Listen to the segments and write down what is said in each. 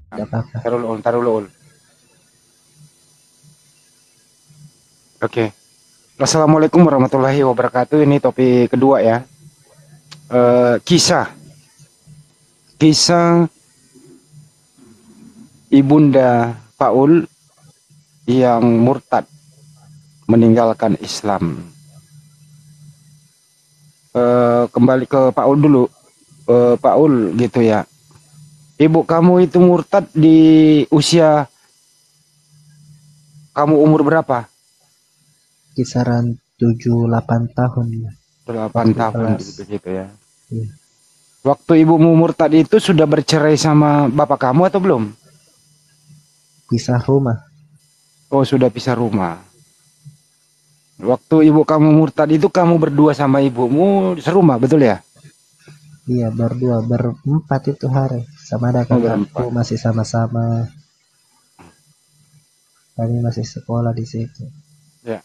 Tidak apa-apa. Taruh dulu, taruh dulu. Oke. Assalamualaikum warahmatullahi wabarakatuh. Ini topik kedua ya. Kisah kisah ibunda Paul yang murtad meninggalkan Islam. Kembali ke Paul dulu. Paul gitu ya. Ibu kamu itu murtad di usia kamu umur berapa? Kisaran 7-8 tahun ya, 8 waktu tahun kelas. gitu ya. Ya, Waktu ibumu murtad itu sudah bercerai sama bapak kamu atau belum? pisah rumah. Oh, sudah pisah rumah. Waktu ibu kamu murtad itu kamu berdua sama ibumu serumah, betul ya? Iya, berdua, berempat itu hari. Sama ada Oh, kakakku berempat. masih sama-sama. Kami masih sekolah di situ. Ya.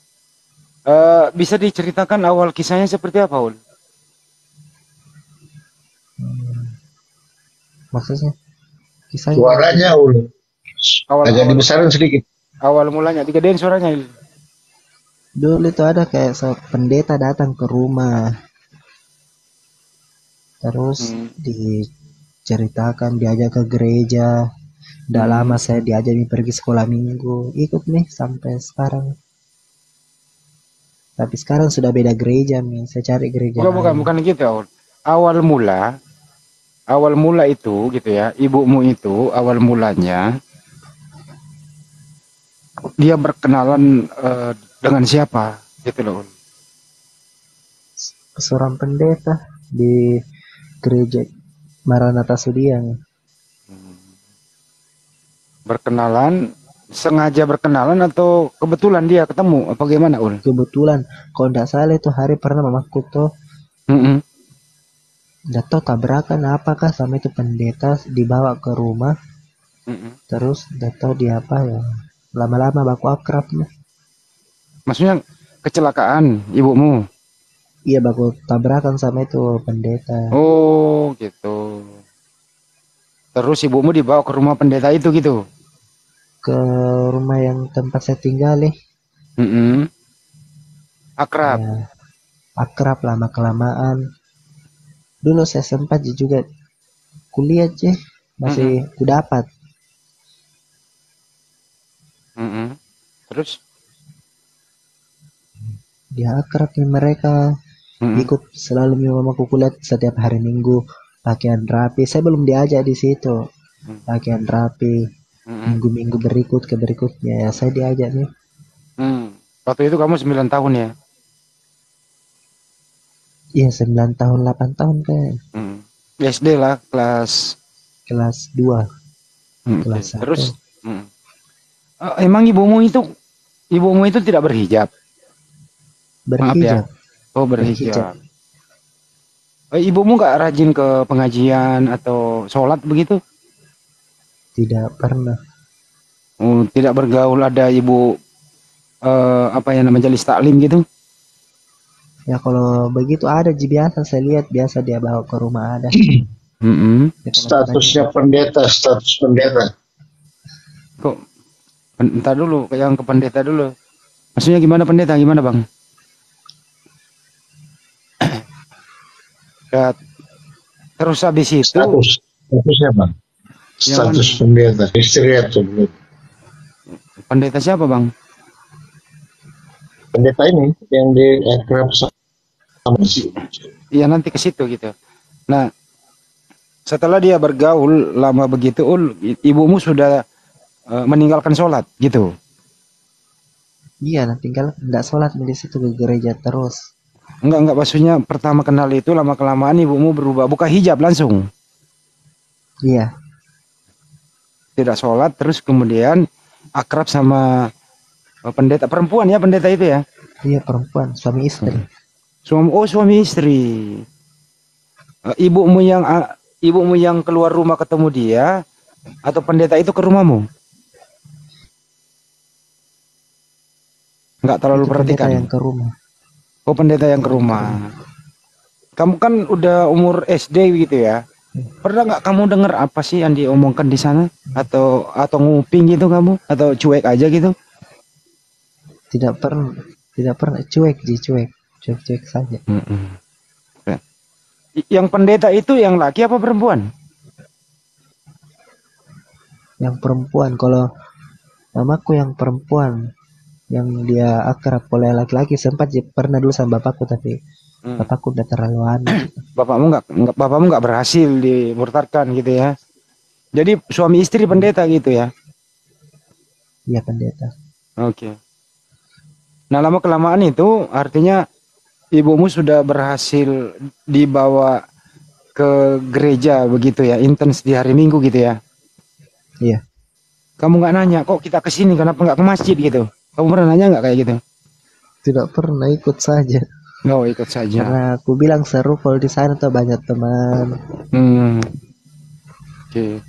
Bisa diceritakan awal kisahnya seperti apa, Ul? Hmm, maksudnya kisahnya gimana? Suaranya agak Awal dibesarin sedikit. awal mulanya digedein suaranya, Il. Dulu itu ada kayak pendeta datang ke rumah. Terus Hmm. diceritakan diajak ke gereja. Udah lama Hmm. saya diajak nih pergi sekolah minggu. Ikut nih sampai sekarang. Tapi sekarang sudah beda gereja nih. Saya cari gereja Bukan, bukan, lain. bukan gitu, Ul. Awal mula, awal mula itu gitu ya, ibumu itu awal mulanya dia berkenalan dengan siapa gitu loh, Ul. Seorang pendeta di gereja Maranatha Sudiang. Berkenalan, sengaja berkenalan atau kebetulan dia ketemu apa gimana, Ul? Kebetulan kalau tidak salah itu hari pernah mamaku tuh Mm-mm. nggak tahu tabrakan apakah sama itu pendeta dibawa ke rumah. Mm-mm. Terus nggak tahu dia apa ya. Lama-lama baku akrab nih. Maksudnya kecelakaan ibumu. Iya baku tabrakan sama itu pendeta. Oh, gitu. Terus ibumu dibawa ke rumah pendeta itu gitu. Ke rumah yang tempat saya tinggal nih. Mm-mm. Akrab. Ya akrab lama kelamaan. Dulu saya sempat juga kuliah aja masih Mm-mm. kudapat. Mm-mm. Terus, Dia akrab nih mereka. mm-mm. Ikut selalu mamaku kuliah setiap hari Minggu. Pakaian rapi. Saya belum diajak di situ. Pakaian rapi. Mm-mm. Minggu-minggu berikut ke berikutnya ya saya diajak nih. Mm. Waktu itu kamu 9 tahun ya. Iya 9 tahun 8 tahun kan. Mm. SD lah, kelas. Kelas 2 Oke. kelas satu Terus, mm. Emang ibumu itu tidak berhijab. Maaf ya. berhijab. Oh, Berhijab. berhijab. Ibumu nggak rajin ke pengajian atau sholat begitu? Tidak pernah. Tidak bergaul, ada ibu apa yang namanya majelis taklim gitu? Ya kalau begitu ada biasa saya lihat biasa dia bawa ke rumah ada. Mm-mm. Di teman-teman Statusnya juga. pendeta, status pendeta. Kok entar dulu, yang ke pendeta dulu. Maksudnya gimana pendeta? Gimana bang? Ya, terus habis itu Statusnya apa? yang Status mana? pendeta, istri atau belum? Pendeta siapa bang? Pendeta ini yang di akrab sama Iya nanti ke situ gitu. Nah, setelah dia bergaul lama begitu, ibumu sudah meninggalkan sholat gitu. Iya nah tinggal nggak sholat di situ ke gereja terus. Enggak, maksudnya pertama kenal itu lama kelamaan ibumu berubah, buka hijab langsung. Iya. Tidak sholat, terus kemudian akrab sama pendeta perempuan ya, pendeta itu ya. Iya perempuan suami istri. Suami istri. Eh, ibumu yang keluar rumah ketemu dia atau pendeta itu ke rumahmu? Nggak terlalu Itu pendeta perhatikan. yang ke rumah. Oh, pendeta yang ke Yang ke rumah. rumah. Kamu kan udah umur SD gitu ya. Pernah nggak kamu dengar apa sih yang diomongkan di sana? Atau nguping gitu kamu? Atau cuek aja gitu? Tidak pernah, tidak pernah, cuek Ji, cuek, cuek saja. Mm-mm. Ya. Yang pendeta itu yang laki apa perempuan? Yang perempuan, kalau mamaku yang perempuan, yang dia akrab oleh laki-laki, sempat pernah dulu sama bapakku, tapi Hmm. bapakku udah terlalu anu. Bapakmu nggak berhasil dimurtadkan gitu ya? Jadi suami istri pendeta gitu ya? Iya pendeta. Oke. Nah lama kelamaan itu artinya ibumu sudah berhasil dibawa ke gereja begitu ya, intens di hari Minggu gitu ya? Iya, Kamu nggak nanya, kok kita ke sini, kenapa nggak ke masjid gitu? Kamu pernah nanya nggak kayak gitu? tidak pernah, ikut saja. Oh, ikut saja. Karena aku bilang seru kalau di sana tuh banyak teman. Hmm, oke.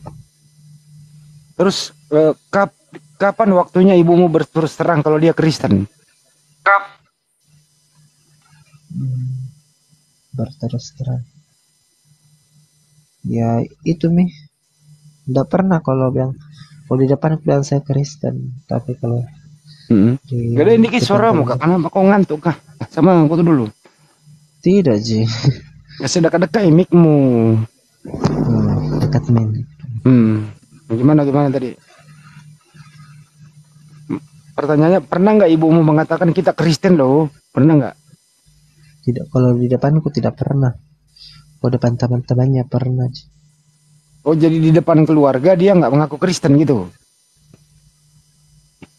Terus kapan waktunya ibumu berterus terang kalau dia Kristen? Hmm, berterus terang. Ya itu nih, tidak pernah kalau di depan aku bilang saya Kristen, tapi kalau Hmm. di Gak ada indikasi depan suaramu kak, teman kenapa kau ngantuk kah? Sama aku tuh dulu. tidak Ji. Kasih dekat-dekat mikmu. Dekat main. Hmm. Gimana tadi? Pertanyaannya, pernah nggak ibumu mengatakan kita Kristen loh? Pernah nggak? Tidak, kalau di depanku tidak pernah. Kalau depan teman-temannya pernah Ji. Oh, jadi di depan keluarga dia nggak mengaku Kristen gitu?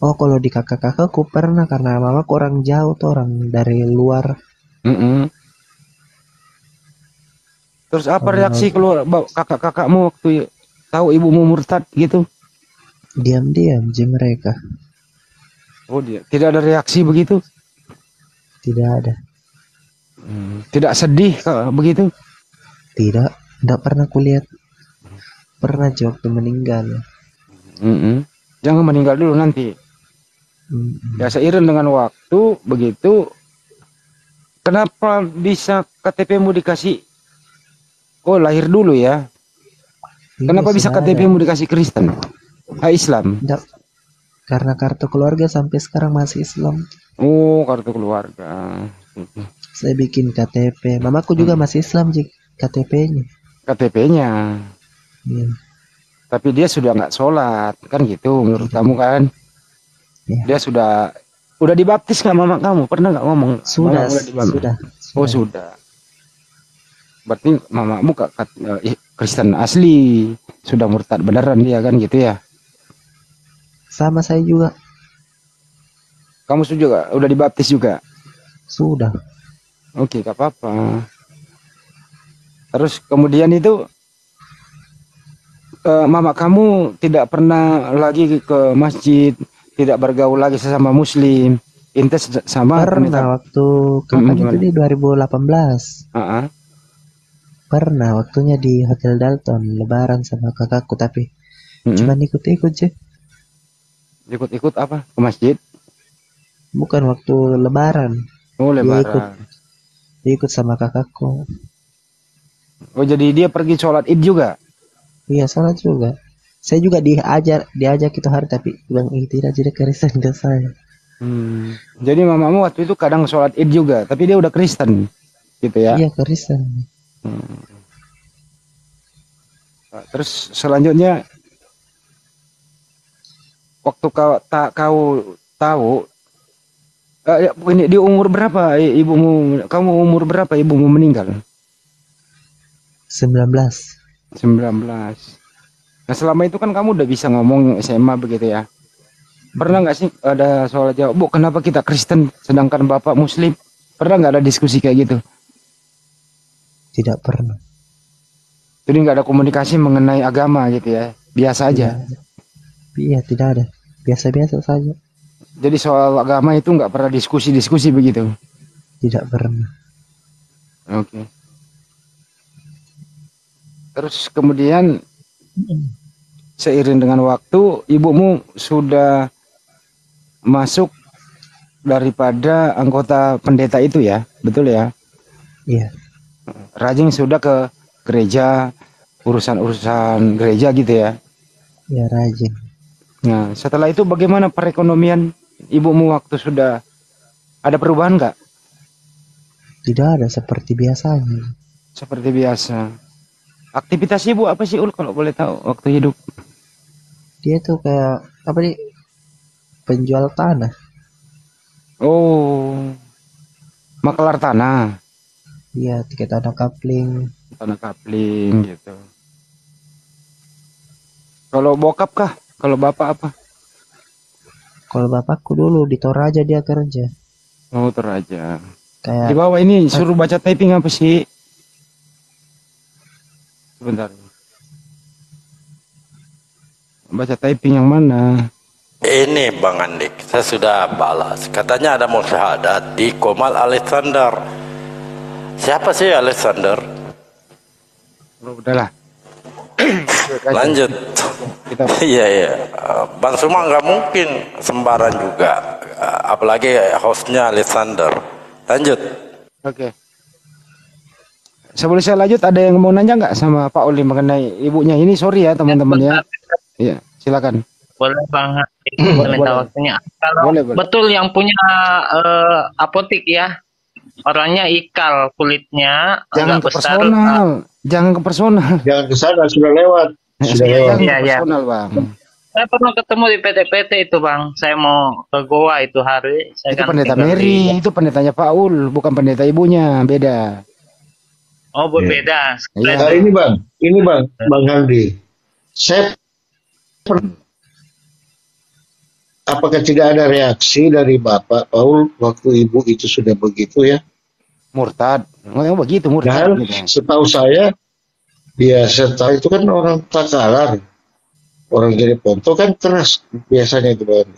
Oh, kalau di kakak-kakakku pernah, karena mamaku orang jauh tuh, orang dari luar. Mm-mm. Terus apa reaksi Kalau keluar kakak-kakakmu waktu tahu ibumu murtad gitu? diam-diam Ji mereka. Oh, dia tidak ada reaksi begitu? Tidak ada. Tidak sedih kalau begitu? Tidak pernah kulihat. Pernah Ji waktu meninggal. Mm-mm. Jangan meninggal dulu nanti. Ya Mm-mm. seiring dengan waktu begitu. Kenapa bisa KTP-mu dikasih? Oh, lahir dulu ya. Iya Kenapa bisa sudah ada. KTP-mu dikasih Kristen? Islam. Tidak, karena kartu keluarga sampai sekarang masih Islam. Oh, kartu keluarga. Saya bikin KTP. Mamaku juga masih Islam Ji, KTP-nya. KTP-nya. Iya, Tapi dia sudah nggak sholat. Kan gitu menurut tidak. kamu kan? Iya. Dia udah dibaptis nggak mama kamu? Pernah nggak ngomong? Mama Sudah, udah dibaptis. sudah, Oh, sudah. sudah. Berarti mamamu Kristen asli. Sudah murtad beneran dia kan gitu ya? Sama saya juga, Kamu juga udah dibaptis juga? sudah. Oke, gak apa-apa. Terus kemudian itu mama kamu tidak pernah lagi ke masjid, tidak bergaul lagi sesama muslim, intes sama Pernah pendeta. waktu kapan itu Gimana? di 2018. Ah, Pernah waktunya di Hotel Dalton lebaran sama kakakku, tapi mm-mm. cuman ikut-ikut sih. Ikut-ikut apa? Ke masjid? Bukan waktu lebaran. Oh, Dia ikut lebaran. dia ikut sama kakakku. Oh, jadi dia pergi sholat id juga? Iya, sholat juga. Saya juga diajak itu hari, tapi bilang tidak jadi Kristen ke saya. Jadi mamamu waktu itu kadang sholat id juga, tapi dia udah Kristen, gitu ya? Iya, Kristen. Hmm. Nah, terus selanjutnya waktu kau tahu ini di umur berapa ibumu, kamu umur berapa ibumu meninggal? 19. 19. Nah selama itu kan kamu udah bisa ngomong SMA begitu ya. Pernah nggak sih ada soal jawab, Bu kenapa kita Kristen sedangkan bapak Muslim? Pernah nggak ada diskusi kayak gitu? Tidak pernah. Jadi nggak ada komunikasi mengenai agama gitu ya, biasa Tidak aja. ada. Iya, tidak ada. Biasa-biasa saja. Jadi soal agama itu nggak pernah diskusi-diskusi begitu. Tidak pernah. Oke. Terus kemudian seiring dengan waktu ibumu sudah masuk daripada anggota pendeta itu ya, betul ya? Iya. Rajin sudah ke gereja, urusan-urusan gereja gitu ya. Ya rajin. Nah, setelah itu bagaimana perekonomian ibumu waktu sudah ada perubahan nggak? Tidak ada seperti biasanya. Seperti biasa. Aktivitas ibu apa sih Ul kalau boleh tahu waktu hidup? Dia tuh kayak apa nih, penjual tanah. Oh, makelar tanah, Dia tiket tanah kapling. tanah kapling gitu. Kalau bokap kah? Kalau bapak apa? Kalau bapakku dulu di Toraja dia kerja. Oh, Toraja. Di Kayak bawah ini suruh baca typing apa sih? Sebentar. Baca typing yang mana? Ini Bang Andik, saya sudah balas. Katanya ada musyahadat di Komal Alexander. Siapa sih Alexander? Oh, udahlah. Lanjut. Kita Iya iya. Bang Suma nggak mungkin sembaran juga. Apalagi hostnya Alexander. Lanjut. oke. Sebelum saya lanjut, ada yang mau nanya nggak sama Pak Oli mengenai ibunya ini? Sorry ya teman-teman ya. Iya, silakan. Boleh Bang, Boleh, minta boleh. waktunya. Kalau Boleh, boleh. betul yang punya apotik ya, orangnya ikal, kulitnya Jangan agak ke besar. personal. Jangan ke personal. Jangan ke sana, sudah lewat. Sudah lewat. Jangan ke Iya, iya. personal, Bang. Saya pernah ketemu di PT-PT itu Bang. Saya mau ke Goa itu hari. Saya Itu kan pendeta tinggal Mary, di- itu pendetanya Paul, bukan pendeta ibunya, beda. Oh berbeda. Iya. Nah, ini Bang Handi. Saya apakah tidak ada reaksi dari Bapak Paul waktu Ibu itu sudah begitu ya? Murtad. Ngomong begitu murtad Dan gitu. setahu saya, ya setelah itu kan orang Takalar, orang jadi Ponto kan keras biasanya itu Bang.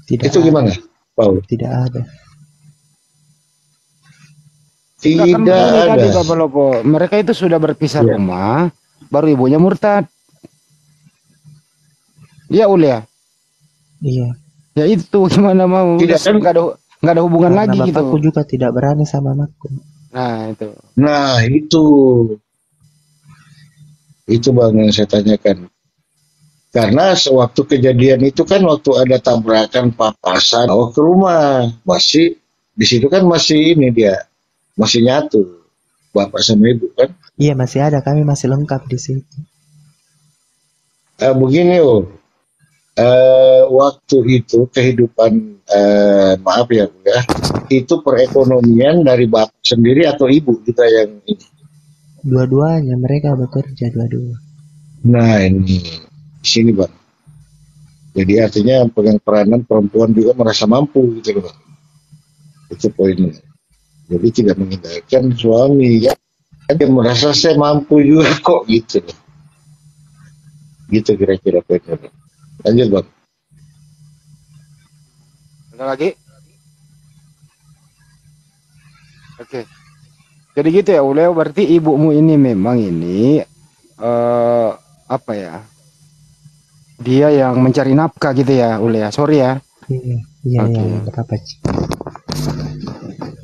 tidak Itu ada. gimana, Paul? Tidak ada. Enggak kan Tidak begini tadi ada. Bapak Lopo. Mereka itu sudah berpisah Iya. rumah, baru ibunya murtad. Iya Ul ya. Iya. Ya itu gimana mau? Tidak kan? Nggak ada hubungan Karena lagi gitu. bapakku juga tidak berani sama anakku. Nah itu. Nah, itu Bang yang saya tanyakan. Karena sewaktu kejadian itu kan waktu ada tabrakan papasan bawa ke rumah. Masih di situ kan masih ini dia, masih nyatu. Bapak sama Ibu kan. Iya masih ada, kami masih lengkap di situ. Begini waktu itu kehidupan maaf ya Bu ya, itu perekonomian dari Bapak sendiri atau Ibu kita yang ini. Dua-duanya mereka bekerja dua-dua. Nah ini di sini Bang. Jadi artinya pegang peranan perempuan juga merasa mampu gitu loh Bang. Itu poinnya. Jadi tidak menghindarkan suami ya. Dia merasa saya mampu juga kok gitu loh. Gitu kira-kira poinnya Bang. Lanjut Bang. Ada lagi? Oke. Jadi gitu ya Uleo, berarti ibumu ini memang ini apa ya? Dia yang mencari nafkah gitu ya Ulea. Sorry ya. Iya, iya, Oke. iya, nggak apa-apa. Ci.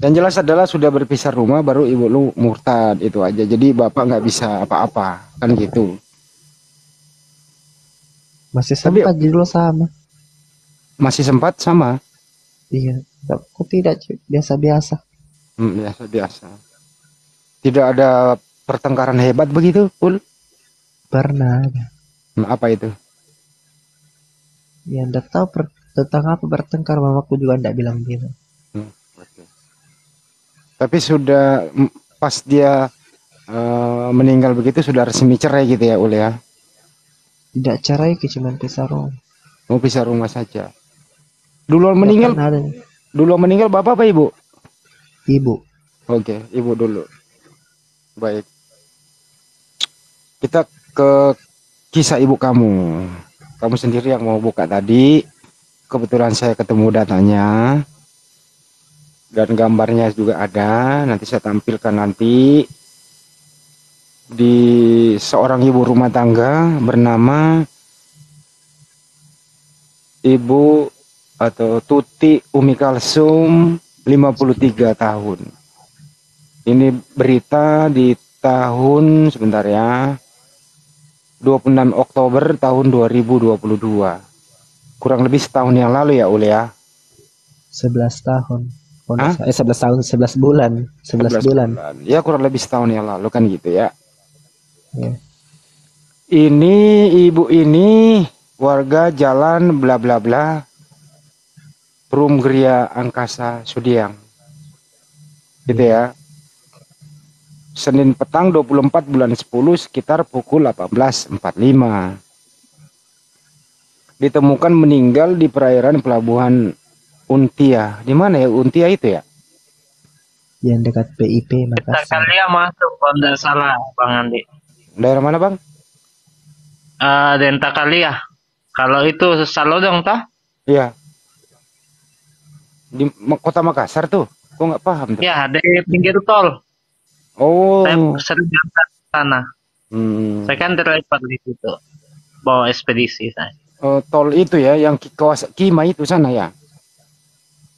Yang jelas adalah sudah berpisah rumah baru ibu lu murtad itu aja. Jadi bapak nggak bisa apa-apa kan gitu. Masih Tapi- sempat dulu sama. Masih sempat sama. Iya, aku tidak, Ci. Biasa-biasa. Biasa-biasa. Tidak ada pertengkaran hebat begitu, Ul? Pernah ada. Apa itu? Ya nggak tahu tentang apa bertengkar, mamaku juga nggak bilang-bilang. Oke. Tapi sudah pas dia meninggal begitu sudah resmi cerai gitu ya, Ul ya? Tidak cerai, cuman pisah rumah. Mau pisah rumah saja. Duluan Nggak meninggal, pernah ada duluan meninggal bapak apa ibu? ibu. Oke, ibu dulu. Baik. Kita ke kisah ibu kamu. Kamu sendiri yang mau buka tadi. Kebetulan saya ketemu datanya. Dan gambarnya juga ada. Nanti saya tampilkan nanti. Di seorang ibu rumah tangga bernama Ibu atau Tuti Umi Kalsum, 53 tahun. Ini berita di tahun sebentar ya. 26 Oktober tahun 2022. Kurang lebih setahun yang lalu ya Ul ya. 11 tahun. Oh, Hah? 11 tahun, 11 bulan. 11 bulan. Ya kurang lebih setahun yang lalu kan gitu ya. Ya. Ini ibu ini warga jalan bla bla bla Rumgria Angkasa Sudiang. Gitu ya. Senin petang 24 bulan 10 sekitar pukul 18.45. Ditemukan meninggal di perairan pelabuhan Untia. Di mana ya Untia itu ya? Yang dekat PIP Makassar. Takalia masuk kalau tidak salah Bang Andi. Daerah mana Bang? Dentakalia. Kalau itu Salodong tah? Iya. Di kota Makassar tuh. Kok nggak paham tuh? Ya, di pinggir tol. Oh. Saya sering berangkat ke sana. Saya kan terlibat di situ. Bawa ekspedisi saya. Tol itu ya, yang kawasan Kima itu sana ya?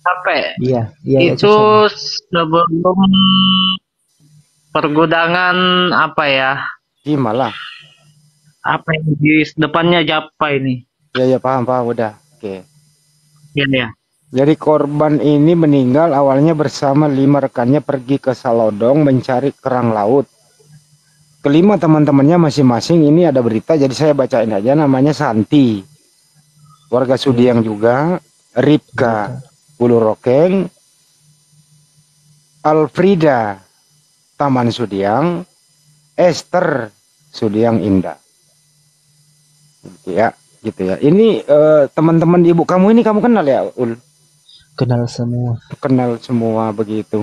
Sampai Iya, itu sebelum pergudangan apa ya? Kima lah. Apa yang di depannya Japa ini? Ya paham udah. Oke. Iya ya. Jadi korban ini meninggal awalnya bersama 5 rekannya pergi ke Salodong mencari kerang laut. Kelima teman-temannya masing-masing ini ada berita, jadi saya bacain aja. Namanya Santi, warga Sudiang juga. Ripka, Ulu Rokeng. Alfrida, Taman Sudiang. Esther, Sudiang Indah. Gitu ya. Ini teman-teman ibu kamu ini kamu kenal ya, Ul? Kenal semua. Kenal semua begitu.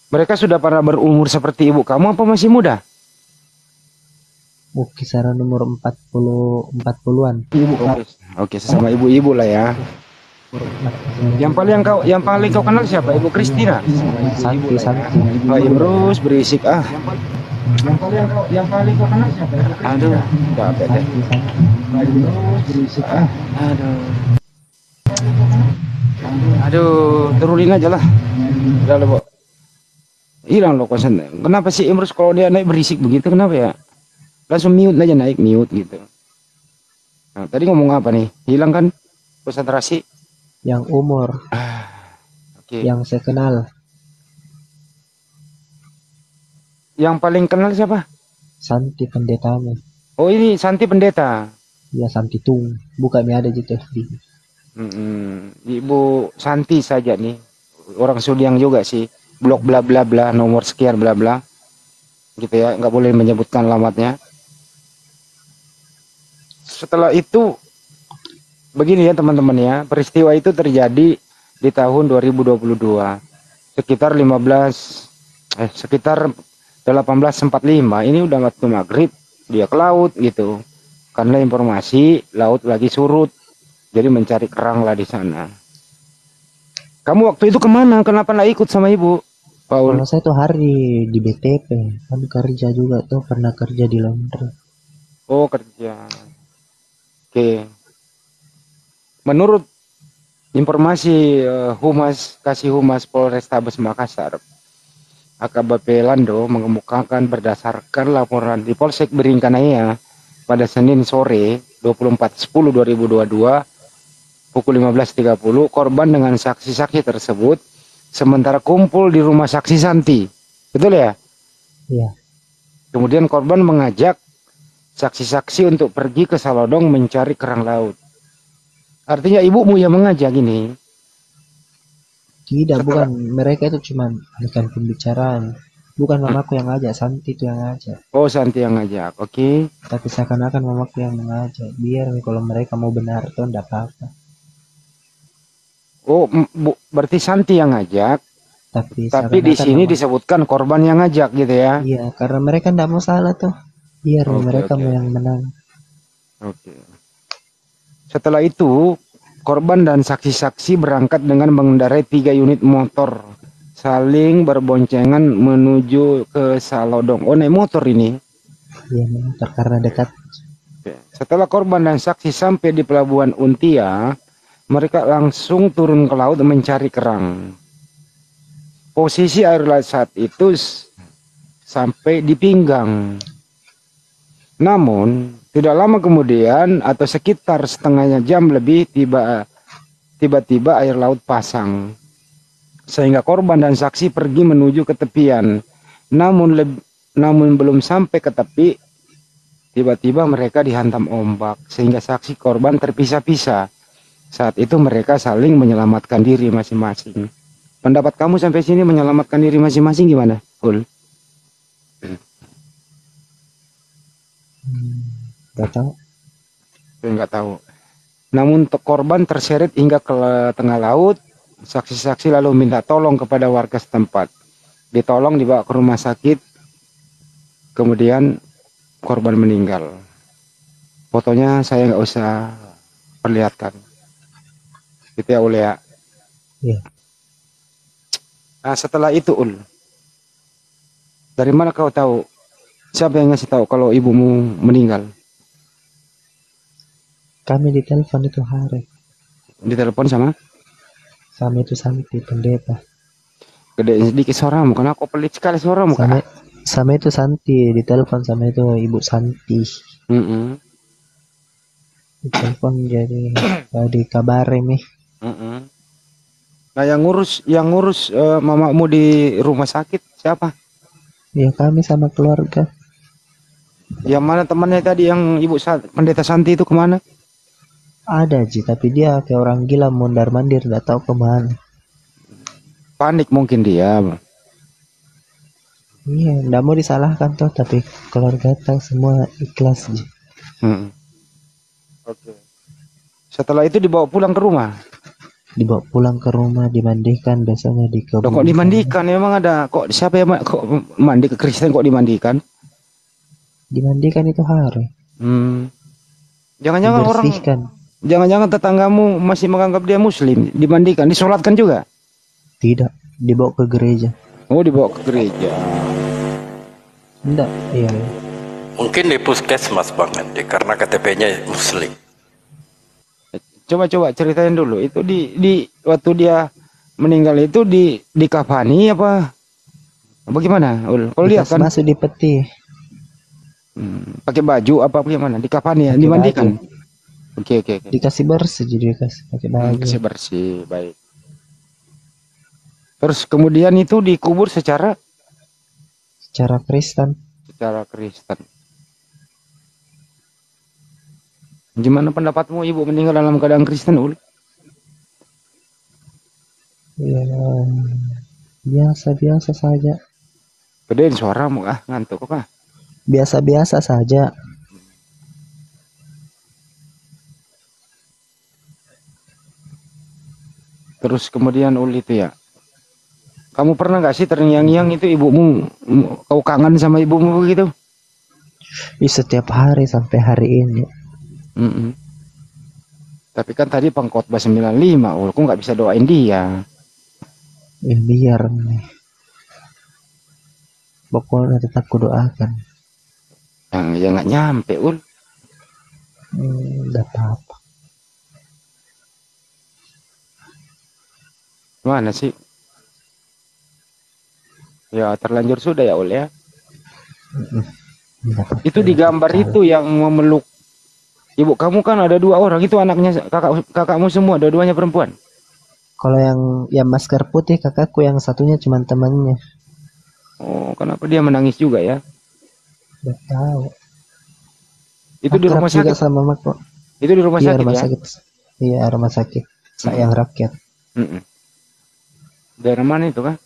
Mereka sudah pada berumur seperti ibu kamu apa masih muda? Kisaran umur 40-an. Oke, sesama ibu-ibu lah ya. Yang paling kau kenal siapa? Ibu Kristina. Santi. Pak Imrus berisik ah. Yang paling kau kenal siapa? Aduh, capek deh. Pak Imrus berisik ah. Aduh, turunin aja lah. Udah loh, hilang loh konsen. Kenapa sih Imrus kalau dia naik berisik begitu? Kenapa ya? Langsung mute aja, naik mute gitu. Nah, tadi ngomong apa nih? Hilang kan konsentrasi? Yang umur. Okay. Yang saya kenal. Yang paling kenal siapa? Santi pendetanya. Oh ini Santi pendeta. Ya Santi Tung. Bukannya ada gitu. Ibu Santi saja nih. Orang Sudiang juga sih. Blok bla bla bla, nomor sekian bla bla. Gitu ya, nggak boleh menyebutkan alamatnya. Setelah itu begini ya teman-teman ya, peristiwa itu terjadi di tahun 2022 sekitar 18.45. Ini udah waktu maghrib, dia ke laut gitu karena informasi laut lagi surut, jadi mencari kerang lah di sana. Kamu waktu itu kemana? Kenapa nggak ikut sama ibu, Paul? Kalau saya tuh hari di BTP kan kerja juga tuh, pernah kerja di laundry. Oh kerja. Oke. Menurut informasi Humas Polrestabes Makassar, AKBP Lando mengemukakan berdasarkan laporan di Polsek Beringkanaya pada Senin sore 24.10.2022 pukul 15.30 korban dengan saksi-saksi tersebut sementara kumpul di rumah saksi Santi. Betul ya? Iya. Kemudian korban mengajak saksi-saksi untuk pergi ke Salodong mencari kerang laut. Artinya ibumu yang mengajak ini? Tidak, bukan. Mereka itu cuma alihkan pembicaraan. Bukan mamaku yang ngajak, Santi itu yang ngajak. Oh, Santi yang ngajak, oke. Tapi seakan-akan mamaku yang mengajak. Biar kalau mereka mau benar tuh enggak apa-apa. Oh, berarti Santi yang ngajak. Tapi di sini disebutkan korban yang ngajak gitu ya? Iya, karena mereka enggak mau salah tuh. Biar mereka mau yang menang. Oke. Setelah itu, korban dan saksi-saksi berangkat dengan mengendarai 3 unit motor, saling berboncengan menuju ke Salodong. Oh, naik motor ini? Iya, motor karena dekat. Oke. Setelah korban dan saksi sampai di pelabuhan Untia, mereka langsung turun ke laut mencari kerang. Posisi air laut saat itu sampai di pinggang. Namun Tidak lama kemudian atau sekitar setengahnya jam lebih tiba-tiba air laut pasang. Sehingga korban dan saksi pergi menuju ke tepian. Namun belum sampai ke tepi, tiba-tiba mereka dihantam ombak. Sehingga saksi korban terpisah-pisah. Saat itu mereka saling menyelamatkan diri masing-masing. Pendapat kamu sampai sini menyelamatkan diri masing-masing gimana, Ul? Gak tahu. Saya nggak tahu. Namun korban terseret hingga ke tengah laut. Saksi-saksi lalu minta tolong kepada warga setempat. Ditolong dibawa ke rumah sakit. Kemudian korban meninggal. Fotonya saya nggak usah perlihatkan. Gitu ya, Ul ya. Iya. Nah, setelah itu, Ul, dari mana kau tahu? Siapa yang ngasih tahu kalau ibumu meninggal? Kami ditelepon itu hari. Ditelepon sama? Sama itu Santi pendeta. Gede sedikit suaramu, karena aku pelit sekali suaramu, Sama, Kak. sama itu Santi ditelepon sama itu Ibu Santi. Mm-mm. Ditelepon jadi dikabarin nih. Mm-mm. Nah, yang ngurus mamamu di rumah sakit siapa? Ya kami sama keluarga. Yang mana temannya tadi yang pendeta Santi itu kemana? Ada Ji, tapi dia kayak orang gila mondar mandir, nggak tahu kemana. Panik mungkin dia. Iya, nggak mau disalahkan toh, tapi keluarga tahu semua ikhlas Ji. Mm. Oke. Setelah itu dibawa pulang ke rumah. Dibawa pulang ke rumah, dimandikan, biasanya di Loh, kebun. kok dimandikan? Emang ada kok siapa yang kok mandi ke Kristen kok dimandikan? Dimandikan itu hari. Jangan-jangan orang, Dibersihkan. jangan-jangan tetanggamu masih menganggap dia Muslim, dimandikan, disolatkan juga? Tidak, dibawa ke gereja. Oh, dibawa ke gereja. Enggak, iya. Mungkin di puskesmas Bang Andi karena KTP-nya Muslim. Coba ceritain dulu. Itu di waktu dia meninggal itu di kafani apa? Bagaimana? Kalau lihat kan Masuk di peti. pakai baju apa gimana? Di kafani ya, Pakai dimandikan. baju. Oke. Dikasih bersih, jadi dikasih pakai baju. Kasih bersih, baik. Terus kemudian itu dikubur secara Kristen. Kristen. Gimana pendapatmu ibu meninggal dalam keadaan Kristen, Ul? Ya, biasa-biasa saja. Gedein suaramu ngantuk kah? Biasa-biasa saja. Terus kemudian Ul itu ya. Kamu pernah nggak sih terngiang-ngiang itu ibumu, kau kangen sama ibumu begitu? Setiap hari sampai hari ini. Tapi kan tadi pengkhotbah 95, Ul, aku nggak bisa doain dia. Biar nih. Pokoknya tetap kudoakan. Ya nggak nyampe, Ul. Nggak apa-apa. Mana sih? Ya terlanjur sudah ya, Ul ya. Itu di gambar itu yang memeluk ibu kamu kan ada 2 orang, itu anaknya kakakmu semua, dua-duanya perempuan. Kalau yang masker putih kakakku, yang satunya cuma temannya. Oh, kenapa dia menangis juga ya? Nggak tahu. Itu di rumah sakit sama mamaku. Itu di rumah sakit rumah ya? Sakit. Iya, rumah sakit. Sayang rakyat. Daerah mana itu kan?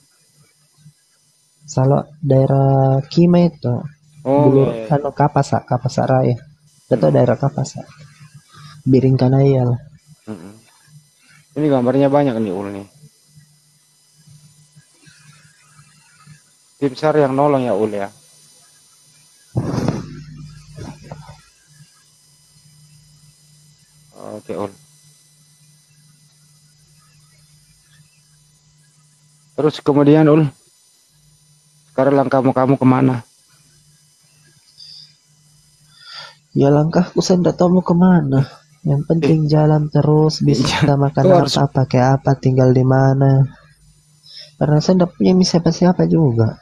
Kalau daerah Kima itu. Oh, dulu Kapasak Raya. Itu daerah Kapasak. Biringkanaya lah. Ini gambarnya banyak nih, Ul nih. Tim SAR yang nolong ya, Ul ya. Oke, Ul. Terus kemudian, Ul, sekarang langkahmu kamu kemana? Ya langkahku saya tidak tahu mau kemana. Yang penting jalan terus, bisa makan apa, pakai apa, tinggal di mana. Karena saya tidak punya siapa-siapa juga.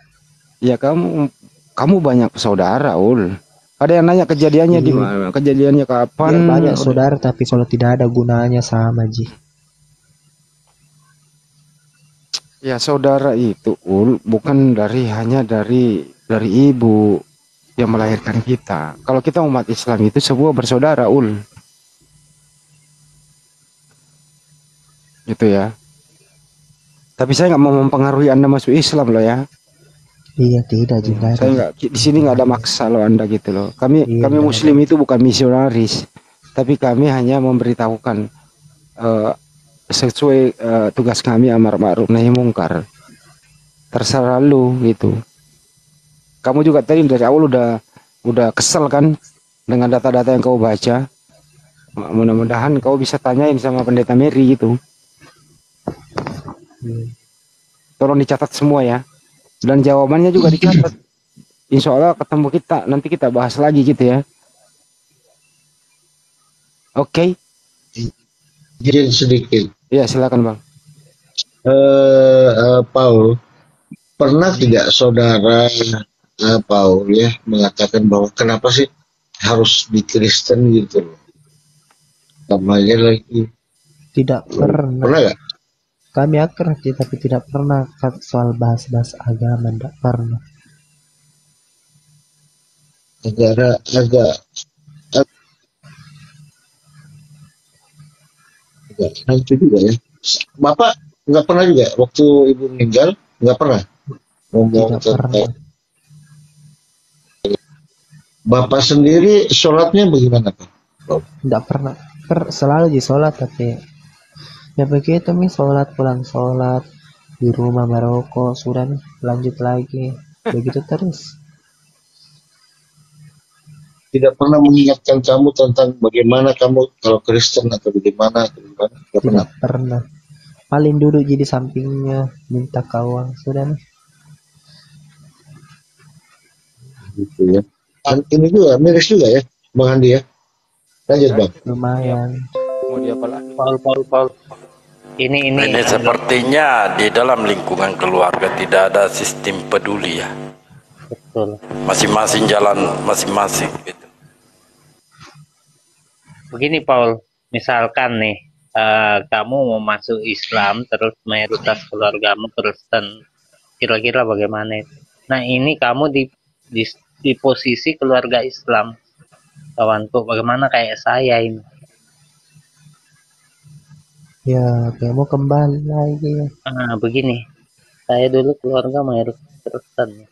Ya kamu banyak saudara, Ul. Ada yang nanya kejadiannya di Iya. mana, kejadiannya kapan? Ya, banyak saudara, tapi kalau tidak ada gunanya sama Ji. Ya saudara itu bukan hanya dari ibu yang melahirkan kita. Kalau kita umat Islam itu semua bersaudara gitu ya. Tapi saya nggak mau mempengaruhi Anda masuk Islam loh ya. Iya, tidak Ji, nggak ada, Saya Ji. nggak di sini nggak ada maksa loh Anda gitu loh. Kami Iya, kami nggak Muslim itu bukan misionaris, tapi kami hanya memberitahukan sesuai tugas kami amar ma'ruf nahi mungkar. Terserah lu gitu. Kamu juga tadi dari awal udah kesel kan dengan data-data yang kau baca. Mudah-mudahan kau bisa tanyain sama pendeta Mary gitu. Tolong dicatat semua ya. Dan jawabannya juga dicatat. Insya Allah ketemu kita, nanti kita bahas lagi gitu ya. Oke. Izin sedikit. Ya silakan Bang. Paul, pernah tidak saudara Paul ya mengatakan bahwa kenapa sih harus di Kristen gitu loh? Namanya lagi. Tidak pernah. Pernah nggak? Kami akrab Ji, tapi tidak pernah soal bahas-bahas agama, tidak pernah. Agak nanti juga ya. Bapak nggak pernah juga waktu ibu meninggal nggak pernah ngomong Tidak tentang pernah. Bapak sendiri sholatnya bagaimana Pak? Tidak pernah. Selalu Ji sholat, tapi ya begitu nih, sholat pulang sholat di rumah merokok, sudah nih lanjut lagi begitu terus. Tidak pernah mengingatkan kamu tentang bagaimana kamu kalau Kristen atau bagaimana? Nggak pernah. Tidak pernah. Paling duduk jadi sampingnya minta kawan, sudah nih. Gitu ya. Dan ini juga miris juga ya Bang Andi ya. Lanjut Bang. Lumayan. Mau dia apa lagi? Paul. Ini sepertinya di dalam lingkungan keluarga tidak ada sistem peduli ya. betul. Masing-masing jalan masing-masing gitu. Begini Paul, misalkan nih kamu mau masuk Islam terus mayoritas keluargamu Kristen, kira-kira bagaimana itu? Nah ini kamu di posisi keluarga Islam, kawanku, bagaimana kayak saya ini? Ya, kayak mau kembali lagi ya. Begini, saya dulu keluarga mayoritas Kristen.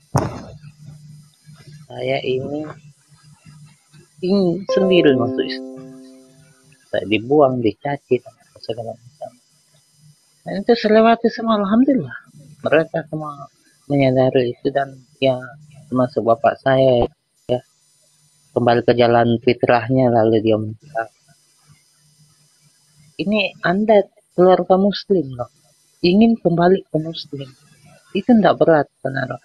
Saya ingin sendiri masuk Islam. Saya dibuang, dicaci, segala macam. Dan itu selewati semua, alhamdulillah. Mereka semua menyadari itu dan ya termasuk bapak saya ya kembali ke jalan fitrahnya lalu dia menikah. Ini Anda keluarga Muslim loh, ingin kembali ke Muslim, itu tidak berat benar.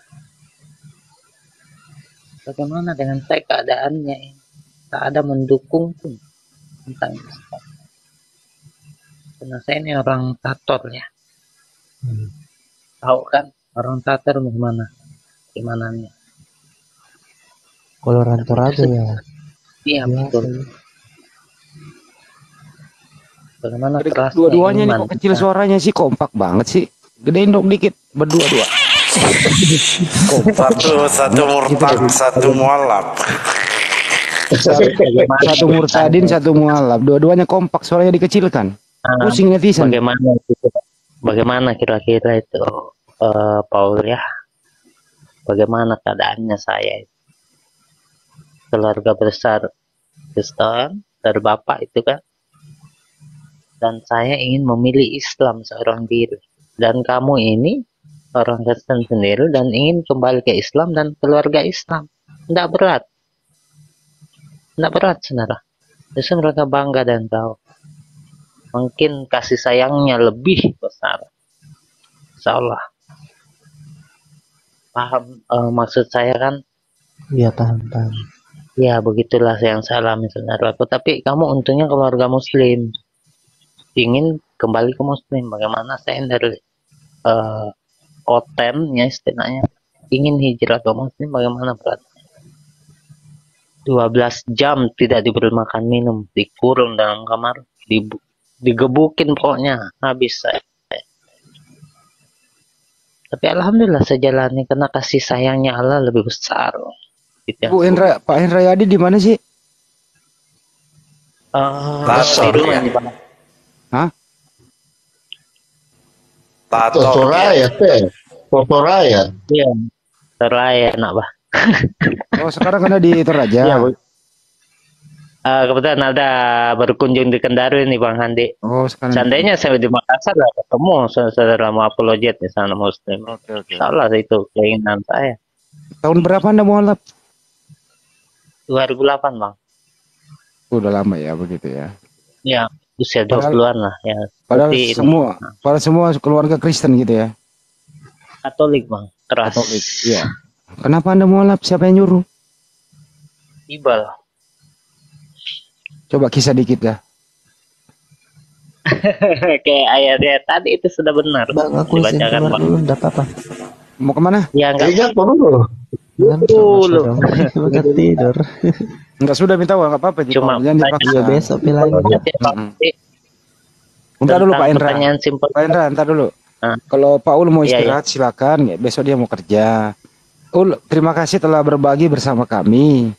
Bagaimana dengan saya keadaannya ini? Tak ada mendukung pun tentang Islam. Karena saya ini orang Tator ya. Tahu kan orang Tatar gimana? Gimana nih? Kalau orang Toraja ya. Iya betul. Bagaimana kerasnya Dua-duanya nih iman kok kecil kita. suaranya sih, kompak banget sih. Gedein dong dikit, berdua-dua. Satu murtad, satu mualaf. Satu murtadin, satu mualaf. Dua-duanya kompak, suaranya dikecilkan. Pusing netizen. Bagaimana kira-kira itu Paul ya? Bagaimana keadaannya saya? Keluarga besar Kristen dari bapak itu kan. Dan saya ingin memilih Islam seorang diri. Dan kamu ini orang Kristen sendiri dan ingin kembali ke Islam dan keluarga Islam. Tidak berat. Tidak berat, saudara. Justru mereka bangga dan tahu. Mungkin kasih sayangnya lebih besar. Insya Allah. Paham maksud saya kan? Iya, paham. Ya, begitulah yang saya alami, saudaraku. Tapi kamu untungnya keluarga Muslim. Ingin kembali ke Muslim. Bagaimana saya dari otemnya istilahnya ingin hijrah ke Muslim, bagaimana berat? 12 jam tidak diberi makan minum, dikurung dalam kamar, digebukin pokoknya, habis saya. Tapi alhamdulillah saya jalani karena kasih sayangnya Allah lebih besar. Gitu ya. Bu Hendra, Pak Hendra Yadi di mana sih? Tato Di rumah dia. nih, Bang. Hah? Tato Totoraya, dia. Totoraya. Iya, terlayan nak, Bah. Oh, sekarang ada di Toraja. Iya, Bu. Kebetulan ada berkunjung di Kendari nih Bang Handi. Oh, sekarang. Seandainya saya di Makassar lah ketemu saudara mau apologet di sana Muslim. Oke. Salah itu keinginan saya. Tahun berapa Anda mualaf? 2008 Bang. Udah lama ya begitu ya. Ya, usia Padahal- 20-an lah ya. Padahal Seperti ini. semua keluarga Kristen gitu ya. Katolik Bang, keras. Katolik. Iya. Kenapa Anda mualaf? Siapa yang nyuruh? Ibal. Coba kisah dikit ya. Kayak ayatnya tadi itu sudah benar. Bang, aku izin Dibacakan keluar Bang. dulu, enggak apa-apa. Mau kemana? Ya enggak Kayaknya apa dulu? Kan Dulu. dong. Bukan tidur. Enggak sudah minta uang, enggak apa-apa. Cuma Jangan dipaksa. Ya besok bilang. Bentar dulu Pak Hendra. Pertanyaan simpel. Pak Hendra, ntar dulu. Ah. Kalau Pak Ul mau Iya, istirahat silakan. Ya, besok dia mau kerja. Ul, terima kasih telah berbagi bersama kami.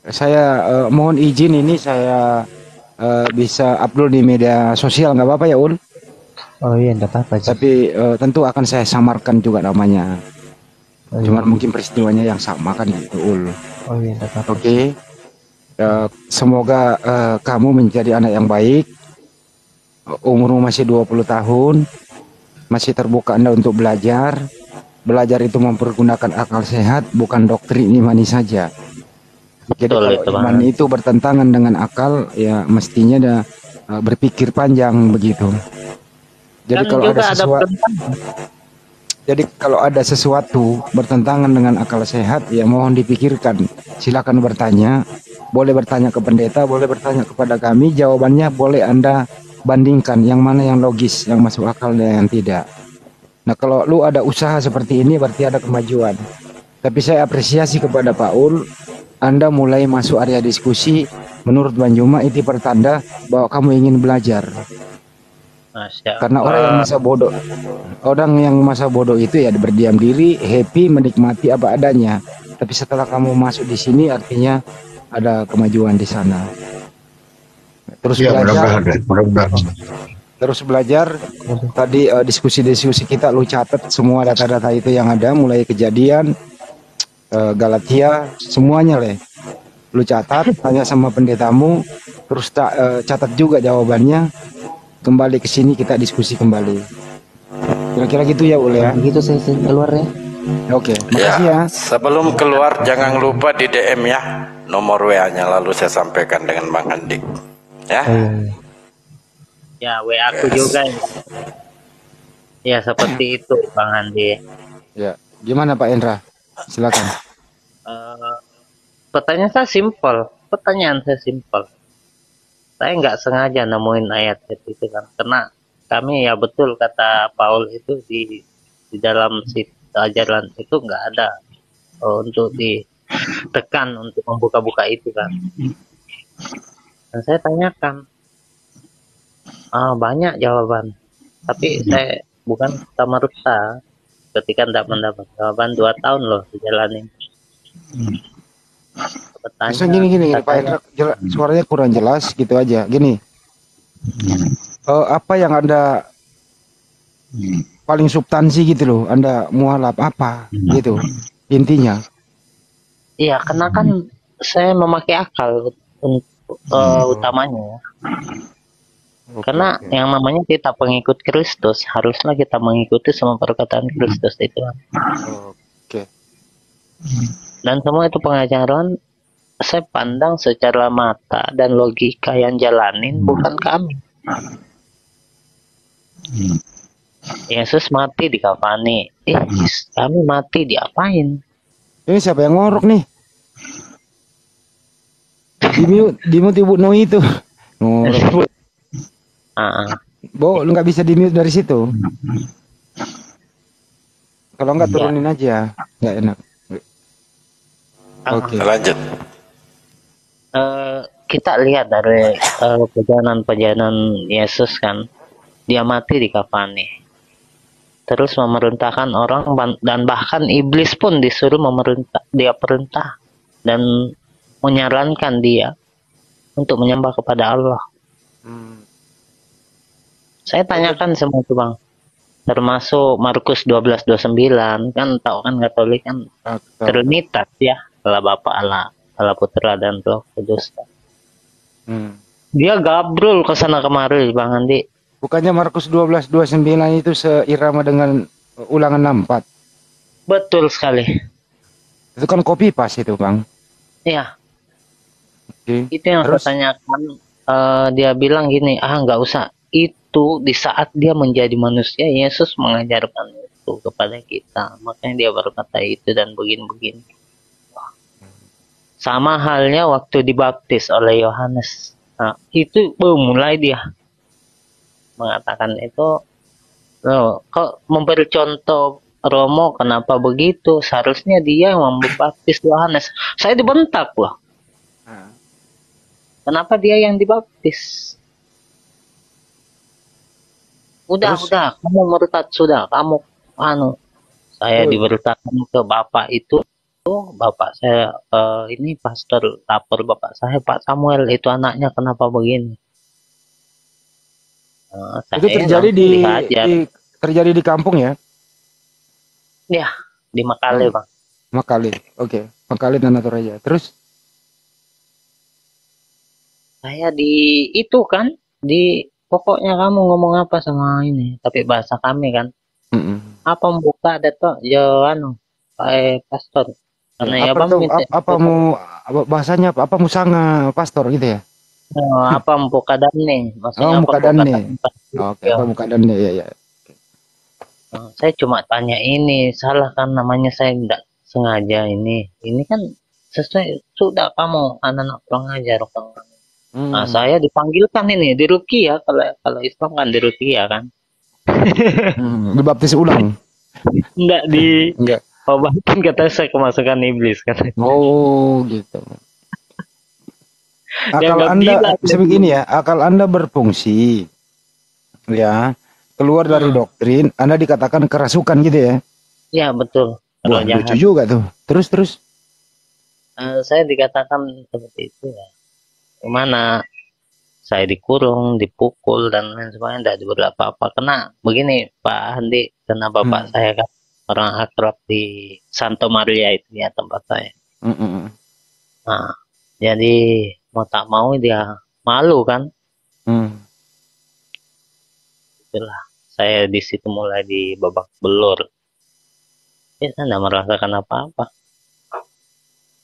Saya mohon izin ini saya bisa upload di media sosial, nggak apa-apa ya Ul. Oh iya, enggak apa-apa. Ji. Tapi tentu akan saya samarkan juga namanya. Oh, iya. Cuman mungkin peristiwanya yang sama kan gitu Ul. Oh iya, enggak apa-apa. Oke. Semoga kamu menjadi anak yang baik. Umurmu masih 20 tahun. Masih terbuka Anda untuk belajar. Belajar itu mempergunakan akal sehat, bukan doktrin imani saja. Jadi Betul kalau itu, Bang. iman itu bertentangan dengan akal, ya mestinya ada berpikir panjang begitu. Jadi Kan kalau juga ada ada sesuatu, pertentangan. jadi kalau ada sesuatu bertentangan dengan akal sehat, ya mohon dipikirkan. Silakan bertanya, boleh bertanya ke pendeta, boleh bertanya kepada kami. Jawabannya boleh Anda bandingkan yang mana yang logis, yang masuk akal dan yang tidak. Nah kalau lu ada usaha seperti ini berarti ada kemajuan. Tapi saya apresiasi kepada Pak Ul, Anda mulai masuk area diskusi. Menurut Bang Juma itu pertanda bahwa kamu ingin belajar. Masya Karena orang yang masa bodoh itu ya berdiam diri, happy, menikmati apa adanya. Tapi setelah kamu masuk di sini artinya ada kemajuan di sana. Terus Ya, belajar, mudah-mudahan. terus belajar. Tadi diskusi-diskusi kita lu catat semua data-data itu yang ada, mulai kejadian Galatia semuanya lu catat, tanya sama pendetamu, terus catat juga jawabannya. Kembali ke sini kita diskusi kembali. Kira-kira gitu ya Ul ya. Begitu saya izin keluar ya. Oke, makasih ya. Sebelum keluar jangan lupa di DM ya nomor WA-nya, lalu saya sampaikan dengan Bang Andik. Ya. Oh, iya, iya. Ya, WA aku juga. Ya, seperti itu Bang Andi. Ya, gimana Pak Endra? Silakan. Pertanyaan saya simpel. Saya nggak sengaja nemuin ayat itu kan, karena kami ya betul kata Paul itu di dalam ajaran itu nggak ada untuk ditekan untuk membuka-buka itu kan. Dan saya tanyakan, banyak jawaban, tapi saya bukan sama-merta ketika tidak mendapat jawaban 2 tahun loh dijalanin. Bisa gini Pak Endra, suaranya kurang jelas gitu aja. Gini, apa yang Anda paling substansi gitu loh, Anda mualaf apa gitu intinya? Iya, karena kan saya memakai akal untuk utamanya. Karena yang namanya kita pengikut Kristus, haruslah kita mengikuti semua perkataan Kristus itu. Oke. Dan semua itu pengajaran saya pandang secara mata dan logika yang jalanin bukan kami. Yesus mati di kafani. Kami mati diapain? Ini siapa yang ngorok nih? Dimut Ibu Noi itu. Ngorok. Bo, lu nggak bisa di-mute dari situ. Kalau nggak turunin aja, nggak enak. Oke. Lanjut. Kita lihat dari perjalanan Yesus kan, dia mati di kafani, terus memerintahkan orang dan bahkan iblis pun disuruh perintah dan menyarankan dia untuk menyembah kepada Allah. Saya tanyakan semua itu bang, termasuk Markus 12:29 kan, tahu kan Katolik kan Trinitas ya, Allah Bapa, Allah Putra dan Roh Kudus. Dia gabrul ke sana kemari bang Andi. Bukannya Markus 12:29 itu seirama dengan Ulangan 64? Betul sekali. Itu kan copy paste itu bang. Iya. Okay. Itu yang saya tanyakan. Dia bilang gini, nggak usah. Itu di saat dia menjadi manusia, Yesus mengajarkan itu kepada kita. Makanya dia berkata itu dan begini-begini. Sama halnya waktu dibaptis oleh Yohanes. Nah, itu mulai dia mengatakan itu. Loh, kok memberi contoh Romo kenapa begitu? Seharusnya dia yang membaptis Yohanes. Saya dibentak loh. Kenapa dia yang dibaptis? Udah, kamu murtad sudah. Kamu saya diberitakan ke bapak itu. Bapak saya ini pastor lapor bapak saya, Pak Samuel itu anaknya kenapa begini? Itu terjadi di kampung ya? Ya, di Makale bang. Makale, oke. Makale dan Toraja. Terus? Saya pokoknya kamu ngomong apa sama ini, tapi bahasa kami kan. Apa membuka dato pastor. Karena ya bang. Bahasanya apa musanga pastor gitu ya? Apa mukadane? Maksudnya mukadane. Oke, apa mukadane ya. Saya cuma tanya ini, salah kan namanya, saya tidak sengaja ini. Ini kan sesuai, sudah kamu anak-anak kurang ajar. Nah, saya dipanggilkan ini di Rukia, kalau Islam kan di Rukia kan. Dibaptis ulang. Enggak. Obatin kata saya kemasukan iblis kan. Oh, gitu. Akal Anda berfungsi, ya, keluar dari doktrin, Anda dikatakan kerasukan gitu ya? Ya betul. Wah, lucu juga tuh. Terus? Saya dikatakan seperti itu ya. Gimana? Saya dikurung, dipukul dan lain sebagainya, tidak diberi apa-apa. Karena begini Pak Andi, karena bapak saya kan orang akrab di Santo Maria itu ya tempat saya. Nah, jadi mau tak mau dia malu kan. Itulah saya di situ mulai di babak belur. Ya, saya tidak merasakan apa-apa.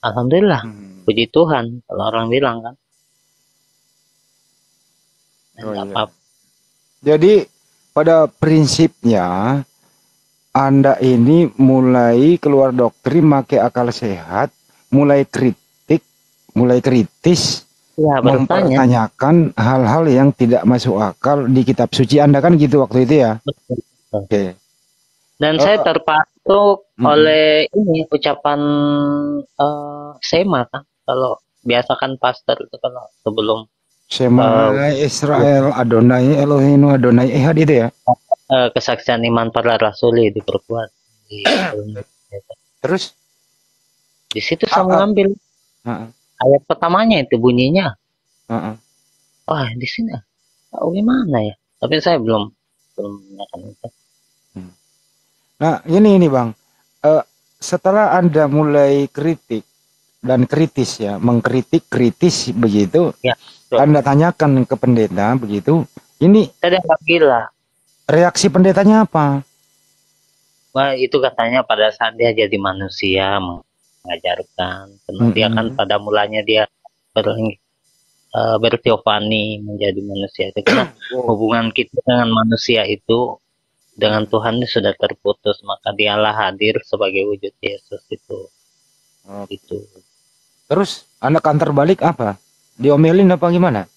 Alhamdulillah, puji Tuhan kalau orang bilang kan. Iya. Jadi pada prinsipnya Anda ini mulai keluar doktrin, pakai akal sehat, mulai kritis, ya, mempertanyakan hal-hal yang tidak masuk akal di kitab suci Anda kan gitu waktu itu ya. Oke. Dan saya terpatuk oleh ini ucapan Sema kan, kalau biasa kan pastor itu kalau sebelum Sema Israel Adonai Elohim Adonai Ehad itu ya. Kesaksian iman para rasuli diperkuat. Terus di situ saya mengambil ayat pertamanya itu bunyinya. Wah, di sini tahu gimana ya? Tapi saya belum menekan itu. Nah, ini Bang. Setelah Anda mulai kritik dan kritis ya, mengkritik kritis begitu, ya, Anda tanyakan ke pendeta begitu. Ini saya dianggap gila. Reaksi pendetanya apa? Wah, itu katanya pada saat dia jadi manusia mengajarkan. Dia kan pada mulanya dia berteofani menjadi manusia. Itu karena hubungan kita dengan manusia itu dengan Tuhan itu sudah terputus, maka dialah hadir sebagai wujud Yesus itu. Gitu. Terus Anda counter balik apa? Diomelin apa gimana?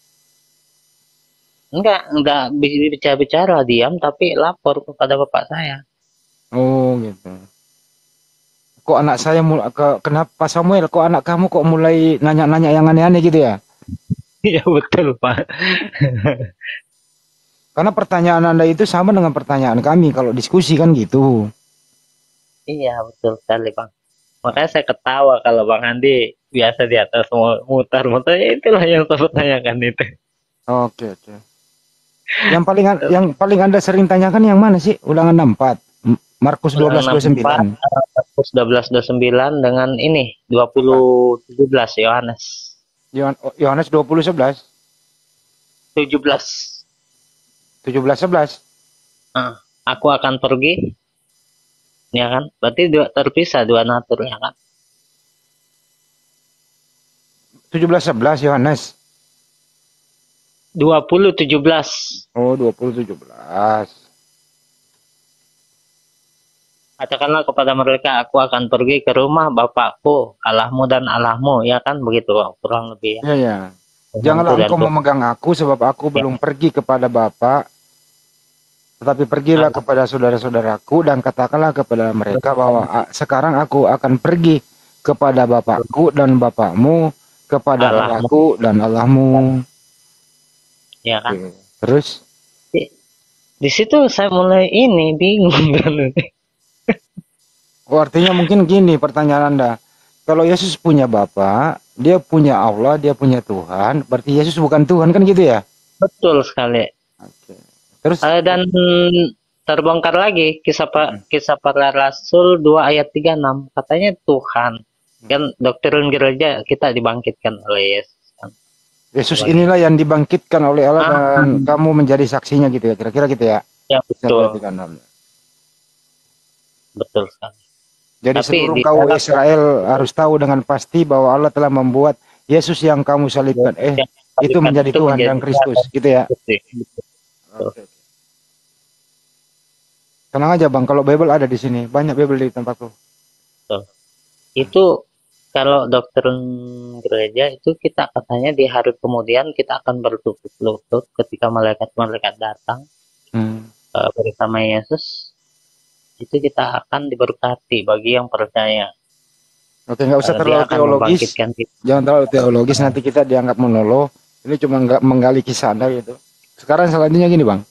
Enggak bicara diam, tapi lapor kepada bapak saya. Oh gitu. kok anak saya kenapa Samuel, kok anak kamu kok mulai nanya-nanya yang aneh-aneh gitu ya? Iya betul Pak. Karena pertanyaan Anda itu sama dengan pertanyaan kami kalau diskusi kan gitu. Iya betul sekali Bang. Makanya saya ketawa kalau Bang Andi biasa di atas mutar-mutar, ya itulah yang saya pertanyakan itu. Oke, oke. Yang paling Anda sering tanyakan yang mana sih? Ulangan 64. Markus 12:29. Markus 12:29 dengan ini 20:17 Yohanes. Yohanes 20:11. 17. 17:11. Aku akan pergi. Ya kan? Berarti terpisah dua natur ya kan? 17:11 Yohanes. 20:17. Oh, 20:17. Katakanlah kepada mereka, aku akan pergi ke rumah Bapakku, Allahmu dan Allahmu, ya kan begitu kurang lebih ya. Iya, ya. Janganlah engkau memegang aku sebab aku belum pergi kepada Bapa, tetapi pergilah kepada saudara-saudaraku dan katakanlah kepada mereka bahwa sekarang aku akan pergi kepada Bapakku dan Bapakmu, kepada Allahku dan Allahmu. Ya kan? Oke. Terus? Di situ saya mulai bingung kan. Oh, artinya mungkin gini pertanyaan Anda. Kalau Yesus punya Bapa, dia punya Allah, dia punya Tuhan, berarti Yesus bukan Tuhan kan gitu ya? Betul sekali. Oke. Terus dan terbongkar lagi kisah para rasul 2 ayat 36 katanya Tuhan. Kan doktrin gereja kita dibangkitkan oleh Yesus. Yesus inilah yang dibangkitkan oleh Allah dan kamu menjadi saksinya gitu ya, kira-kira gitu ya? Ya betul. Betul sekali. Jadi seluruh kaum Israel harus tahu dengan pasti bahwa Allah telah membuat Yesus yang kamu salibkan, itu menjadi Tuhan dan Kristus, gitu ya? Oke. Tenang aja Bang, kalau Bible ada di sini, banyak Bible di tempatku. Itu kalau doktrin gereja itu kita katanya di hari kemudian kita akan bertutup lutut ketika malaikat-malaikat datang bersama Yesus. Itu kita akan diberkati bagi yang percaya. Oke, nggak usah terlalu teologis. Jangan terlalu teologis, nanti kita dianggap monolog. Ini cuma nggak menggali kisah Anda gitu. Sekarang selanjutnya gini Bang.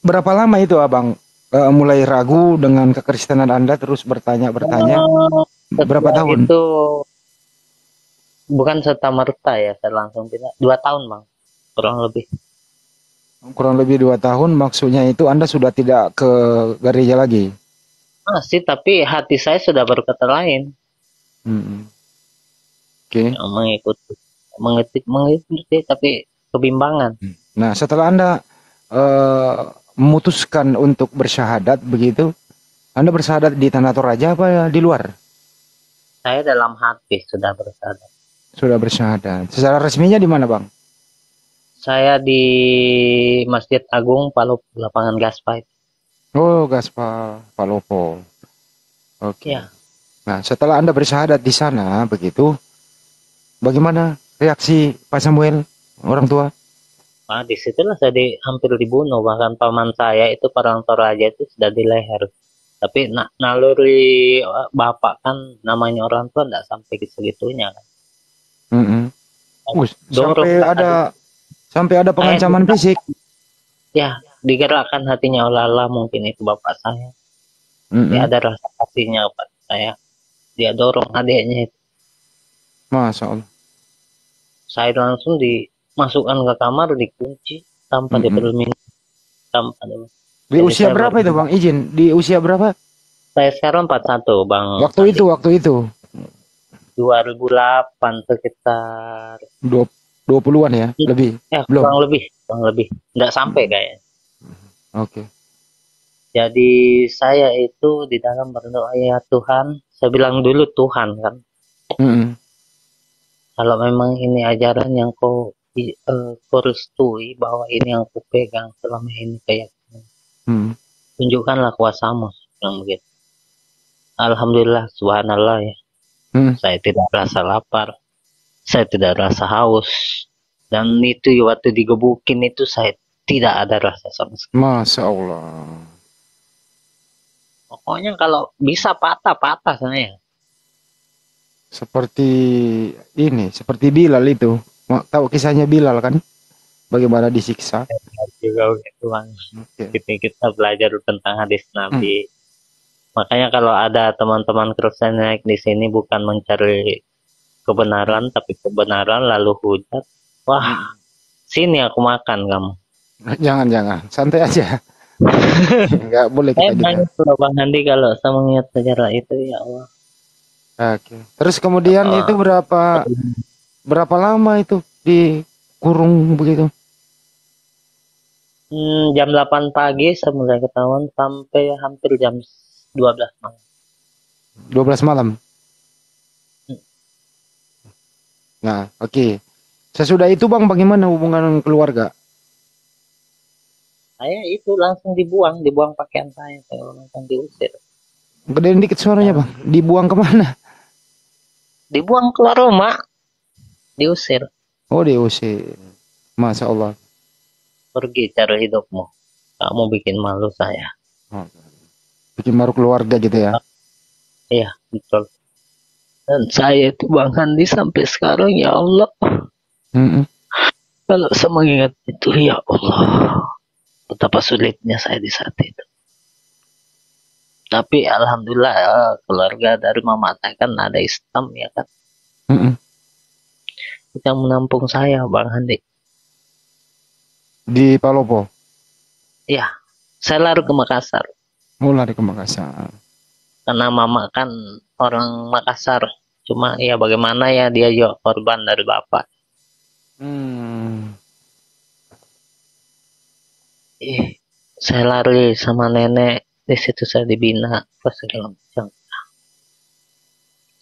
Berapa lama itu Abang mulai ragu dengan kekristenan Anda terus bertanya? Berapa tahun? Itu bukan serta-merta ya, saya langsung pindah. 2 tahun Bang, kurang lebih. Kurang lebih 2 tahun, maksudnya itu Anda sudah tidak ke gereja lagi? Masih, tapi hati saya sudah berkata lain. Oke. Mengikuti, tapi kebimbangan. Nah, setelah Anda memutuskan untuk bersyahadat begitu, Anda bersyahadat di Tanah Toraja apa di luar? Saya dalam hati sudah bersyahadat. Sudah bersyahadat. Secara resminya di mana Bang? Saya di Masjid Agung Palopo, lapangan Gaspar. Oh, Gaspar, Palopo. Oke. Ya. Nah, setelah Anda bersyahadat di sana, begitu, bagaimana reaksi Pak Samuel, orang tua? Nah, disitulah saya hampir dibunuh. Bahkan paman saya itu Perang Toraja itu sudah di leher. Tapi naluri bapak kan namanya orang tua tidak sampai segitunya kan. Sampai ada pengancaman fisik. Ya, digerakkan hatinya oleh Allah, mungkin itu bapak saya. Dia ada rasa kasihnya Pak saya. Dia dorong adiknya itu. Masya Allah. Saya langsung dimasukkan ke kamar, dikunci tanpa diperminta. Di usia berapa itu Bang? Izin, di usia berapa? Saya sekarang 41 Bang. Waktu itu 2008 sekitar 20-an ya, lebih. Belum. Kurang lebih. Enggak sampai kayaknya. Oke. Jadi saya itu di dalam berdoa, ya Tuhan, saya bilang dulu Tuhan kan. Kalau memang ini ajaran yang kau restui, bahwa ini yang aku pegang selama ini keyakinan. Tunjukkanlah kuasamu, yang begitu. Alhamdulillah, subhanallah ya. Saya tidak rasa lapar, saya tidak rasa haus, dan itu waktu digebukin itu saya tidak ada rasa sama sekali. Masya Allah. Pokoknya kalau bisa patah-patah saya. Seperti ini, seperti Bilal itu. Tahu kisahnya Bilal kan? Bagaimana disiksa? Juga gitu bang. Oke. Kita belajar tentang hadis Hmm. Nabi. Makanya kalau ada teman-teman Kristen naik di sini bukan mencari kebenaran, tapi kebenaran lalu hujat. Wah, sini aku makan kamu. Jangan, santai aja. Nggak boleh kita gitu. Nangis loh Bang Handi kalau saya mengingat sejarah itu, ya Allah. Oke. Terus kemudian itu berapa lama itu dikurung begitu? Jam 8 pagi saya mulai ketahuan sampai hampir jam 12 malam. 12 malam. Nah, oke. Sesudah itu Bang, bagaimana hubungan keluarga? Saya itu langsung dibuang pakaian saya langsung diusir. Gedein dikit suaranya Bang. Dibuang kemana? Dibuang keluar rumah, diusir. Oh, diusir. Masya Allah. Pergi cari hidupmu. Kamu bikin malu saya. Oh. Bikin malu keluarga gitu ya? Iya, betul. Dan saya itu Bang Handi sampai sekarang, ya Allah. Kalau saya mengingat itu, ya Allah. Betapa sulitnya saya di saat itu. Tapi alhamdulillah keluarga dari mama saya kan ada Islam ya kan. Yang menampung saya Bang Handi. Di Palopo? Iya, saya lari ke Makassar. Oh, lari ke Makassar. Karena mama kan orang Makassar. Cuma ya bagaimana ya, dia juga korban dari bapak. Saya lari sama nenek. Di situ saya dibina pas segala macam.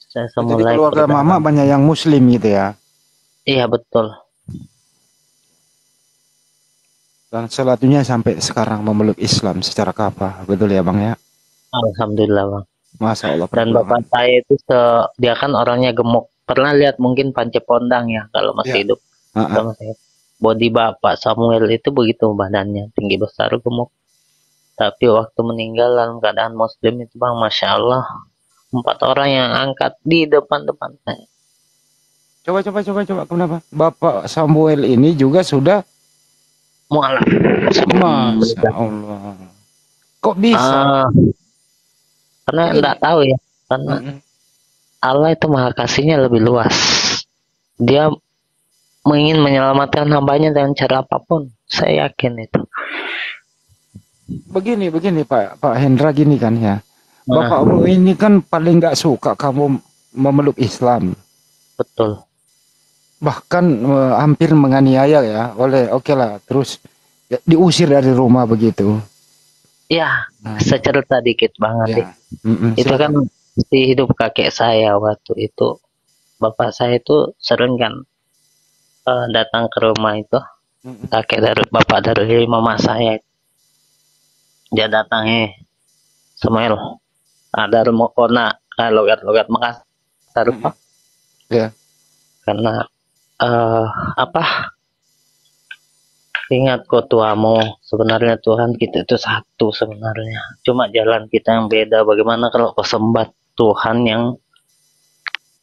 Saya Jadi keluarga mama banyak yang muslim gitu ya? Iya betul. Dan selatunya sampai sekarang memeluk Islam secara kafah, betul ya Bang ya? Alhamdulillah Bang. Masya Allah. Dan bapak saya itu dia kan orangnya gemuk. Pernah lihat mungkin Pance Pondang ya kalau masih hidup. Body bapak Samuel itu begitu badannya, tinggi besar, gemuk. Tapi waktu meninggal dalam keadaan muslim itu Bang, Masya Allah, 4 orang yang angkat di depan-depan saya. Coba, kenapa? Bapak Samuel ini juga sudah mualaf. Masya Allah. Kok bisa? Karena enggak tahu ya, karena Allah itu maha kasihnya lebih luas. Dia ingin menyelamatkan hambanya dengan cara apapun. Saya yakin itu. Begini Pak Hendra, gini kan ya. Bapakmu ini kan paling nggak suka kamu memeluk Islam. Betul. Bahkan hampir menganiaya ya oleh terus ya, diusir dari rumah begitu. Ya, secerita dikit banget. Ya. Itu kan di hidup kakek saya waktu itu. Bapak saya itu sering kan datang ke rumah itu. Bapak dari mama saya. Dia datang, Samuel, ada remokona, logat Makassar Pak. Ya. Karena ingat kok tuamu, sebenarnya Tuhan kita itu satu sebenarnya. Cuma jalan kita yang beda. Bagaimana kalau kau sembah Tuhan yang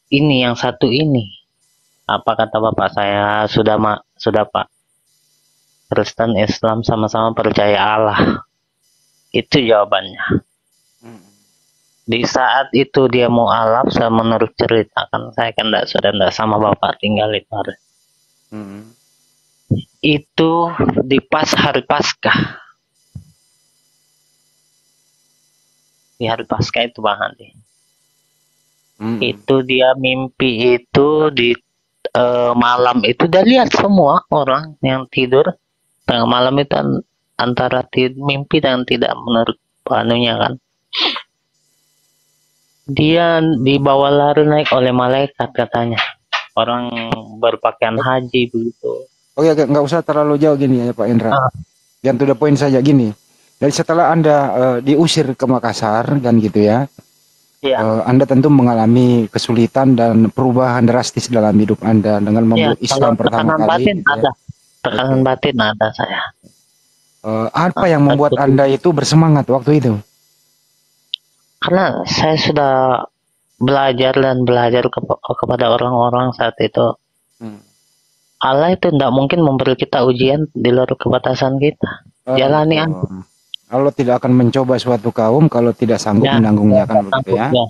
ini, yang satu ini? Apa kata bapak saya? Sudah Pak. Kristen Islam sama-sama percaya Allah. Itu jawabannya. Di saat itu dia mau alaf, saya menurut cerita kan saya kan sudah sama bapak tinggal di Paris. Itu di pas hari Paskah. Di hari Paskah itu Bang Andi. Itu dia mimpi itu di malam itu udah lihat semua orang yang tidur tengah malam itu antara mimpi dan tidak menurut panunya kan. Dia dibawa lari naik oleh malaikat katanya. Orang berpakaian haji begitu. Oke, nggak usah terlalu jauh gini ya Pak Indra. Yang to the point saja gini. Jadi setelah Anda diusir ke Makassar kan gitu ya. Anda tentu mengalami kesulitan dan perubahan drastis dalam hidup Anda dengan memeluk Islam pertama kali. Tekanan batin ada saya. Apa yang membuat Anda itu bersemangat waktu itu? karena saya sudah belajar dan belajar kepada orang-orang saat itu. Hmm. Allah itu tidak mungkin memberi kita ujian di luar kebatasan kita. Jalani aja. Betul. Allah tidak akan mencoba suatu kaum kalau tidak sanggup Ya, menanggungnya, kan begitu ya. ya.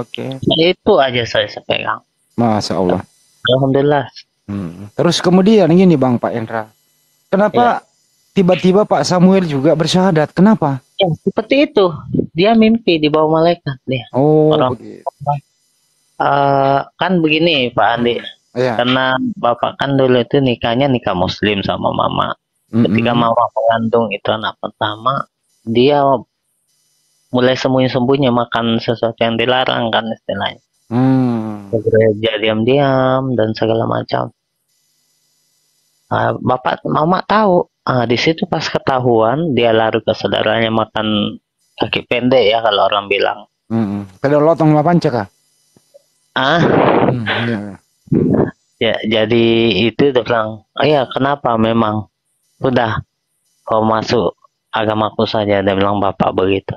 Oke. Itu aja saya pegang. Masya Allah. Alhamdulillah. Terus kemudian gini Bang Pak Hendra, kenapa tiba-tiba Pak Samuel juga bersyahadat? Kenapa? Ya, seperti itu. Dia mimpi di bawah malaikat dia. Oh, Orang begitu. kan begini Pak Andi. Ya. Karena bapak kan dulu itu nikahnya nikah muslim sama mama. Ketika mama mengandung itu anak pertama, dia mulai sembunyi-sembunyi makan sesuatu yang dilarang kan istilahnya. Gereja diam-diam dan segala macam. Bapak mama tahu. Di situ pas ketahuan dia lari ke saudaranya makan kaki pendek ya kalau orang bilang. Kada lotong panca kah? Iya. Ya, jadi itu dia bilang, iya kenapa memang udah kau masuk agamaku saja, dia bilang bapak begitu.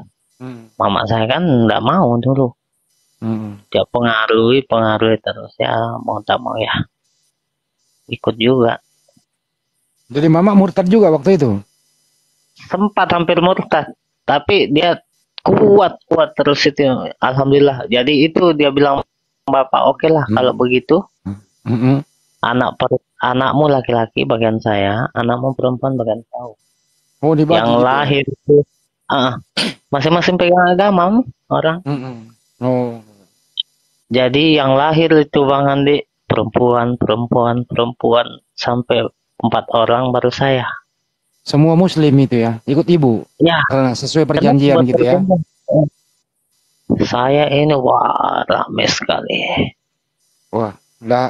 Mama saya kan enggak mau dulu. Dia pengaruhi terus ya mau tak mau ya ikut juga. Jadi mama murtad juga waktu itu? Sempat hampir murtad, tapi dia kuat terus itu. Alhamdulillah. Jadi itu dia bilang bapak oke lah kalau begitu. Anakmu laki-laki bagian saya, anakmu perempuan bagian kau. Oh, dibagi yang gitu lahir itu masing-masing pegang agama orang. Oh. Jadi yang lahir itu Bang Andi perempuan sampai 4 orang baru saya. Semua muslim itu ya, ikut ibu? Ya. Karena sesuai perjanjian gitu ya. Saya ini rame sekali. Wah,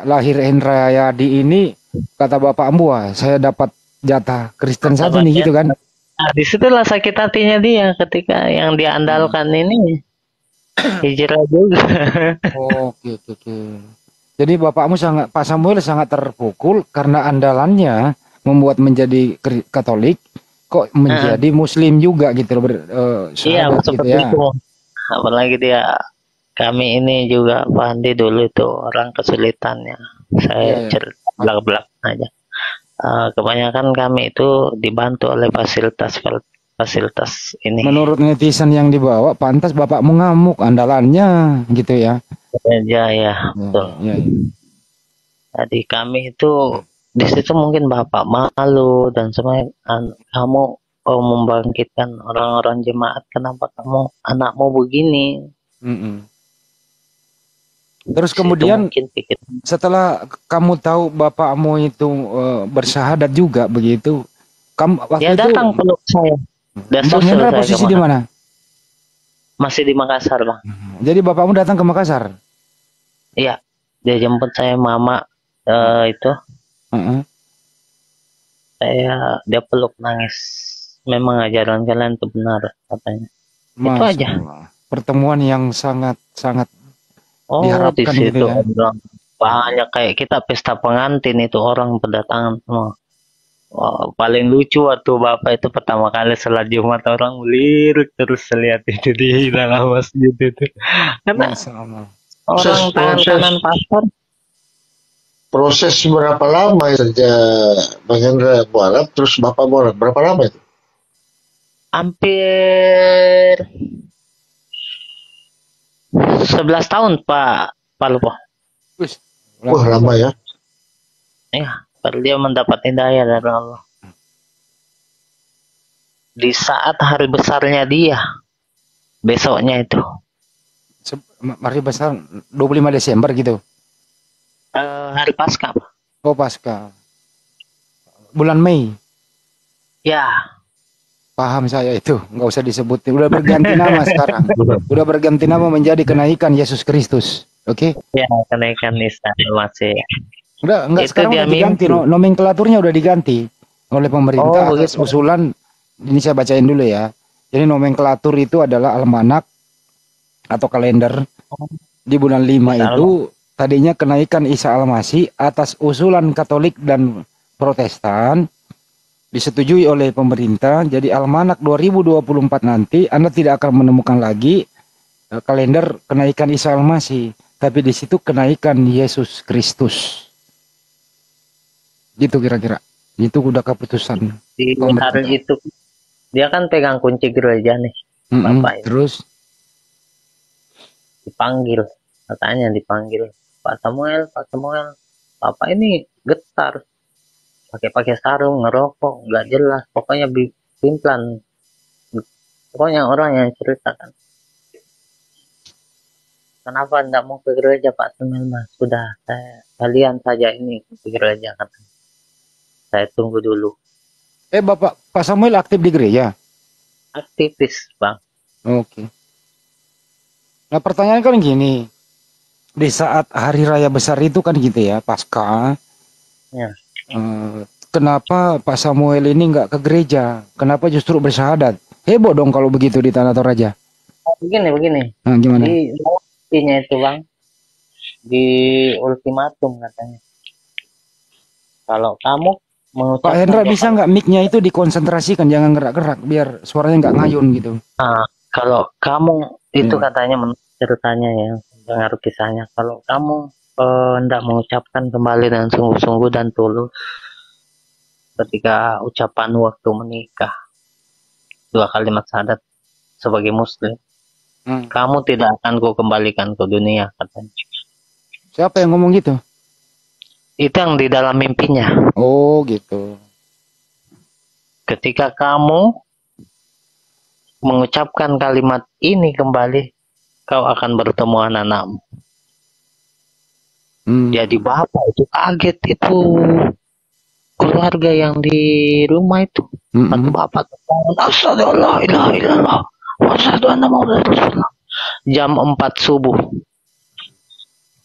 lahir Hendra Yadi ini kata Bapak Ambu, saya dapat jatah Kristen saja nih gitu kan. Nah, disitulah sakit hatinya dia ketika yang dia andalkan ini hijrah juga. Oke. Jadi Pak Samuel sangat terpukul karena andalannya membuat menjadi Katolik kok menjadi Muslim juga gitu loh. Iya, seperti gitu ya. itu. Apalagi kami ini juga Pak Andi dulu itu orang kesulitannya. Saya cerita belak-belak aja. Kebanyakan kami itu dibantu oleh fasilitas ini. Menurut netizen yang dibawa, pantas Bapak mengamuk andalannya gitu ya. Ya, betul. Ya. Jadi kami itu di situ mungkin Bapak malu dan semuanya. Kamu membangkitkan orang-orang jemaat, kenapa kamu anakmu begini? Terus kemudian setelah kamu tahu bapakmu itu bersyahadat juga begitu, kamu waktu dia datang peluk saya. Bang Hendra posisi di mana? Masih di Makassar, Bang. Jadi bapakmu datang ke Makassar? Iya, dia jemput saya mama itu. Dia peluk nangis. Memang ajaran kalian itu benar katanya. Itu aja. Pertemuan yang sangat diharapkan di situ gitu ya. Banyak kayak kita pesta pengantin itu orang berdatangan semua. Wah, paling lucu waktu bapak itu pertama kali sholat Jumat orang lirik terus lihat itu di dalam masjid itu. Karena orang tangan kanan pastor. Proses berapa lama saja Bang Hendra mualaf terus bapak mualaf berapa lama itu? Hampir 11 tahun Pak Lupo. Wah lama ya. Ya, baru dia mendapat hidayah dari Allah. Di saat hari besarnya dia, besoknya itu. Hari besar 25 Desember gitu. Hari Paskah. Oh Paskah. Bulan Mei. Ya. Paham saya itu, nggak usah disebutin. Udah berganti nama sekarang. Udah berganti nama menjadi kenaikan Yesus Kristus. Oke? Ya, kenaikan Isa masih. Udah sekarang udah diganti. Nomenklaturnya udah diganti oleh pemerintah atas usulan. Ini saya bacain dulu ya. Jadi nomenklatur itu adalah almanak atau kalender. Di bulan 5 itu tadinya kenaikan Isa Al-Masih atas usulan Katolik dan Protestan. Disetujui oleh pemerintah. Jadi almanak 2024 nanti Anda tidak akan menemukan lagi kalender kenaikan Isa Al-Masih, tapi di situ kenaikan Yesus Kristus. Gitu kira-kira. Itu udah keputusan Di hari pemerintah. itu dia kan pegang kunci gereja nih, Bapak ini. Terus, Dipanggil, katanya dipanggil, Pak Samuel, Pak Samuel. Bapak ini getar, pakai sarung, ngerokok, nggak jelas. Pokoknya bimplan. Pokoknya orang yang ceritakan. Kenapa tidak mau ke gereja Pak Samuel Mas? Sudah, kalian saja ini ke gereja kan. Saya tunggu dulu. Pak Samuel aktif di gereja. Aktivis Bang. Oke. Nah, pertanyaan kan gini. Di saat hari raya besar itu kan gitu ya, Paskah. Ya. Kenapa Pak Samuel ini nggak ke gereja? Kenapa justru bersyahadat? Heboh dong kalau begitu di Tanah Toraja. Begini. Nah, gimana? Di intinya itu Bang, di ultimatum katanya. Kalau kamu mengucapkan Pak Hendra bisa nggak mic-nya itu dikonsentrasikan, jangan gerak-gerak biar suaranya nggak ngayun gitu. kalau kamu itu Ya. katanya menurut ceritanya ya, dengar kisahnya, kalau kamu hendak mengucapkan kembali dengan sungguh-sungguh dan tulus ketika ucapan waktu menikah, 2 kalimat syahadat sebagai muslim, kamu tidak akan kukembalikan ke dunia katanya. Siapa yang ngomong gitu? Itu yang di dalam mimpinya. Oh gitu. Ketika kamu mengucapkan kalimat ini kembali, kau akan bertemu anak-anakmu. Jadi bapak itu kaget, itu keluarga yang di rumah itu. Satu bapak terbangun, astagfirullah, jam 4 subuh.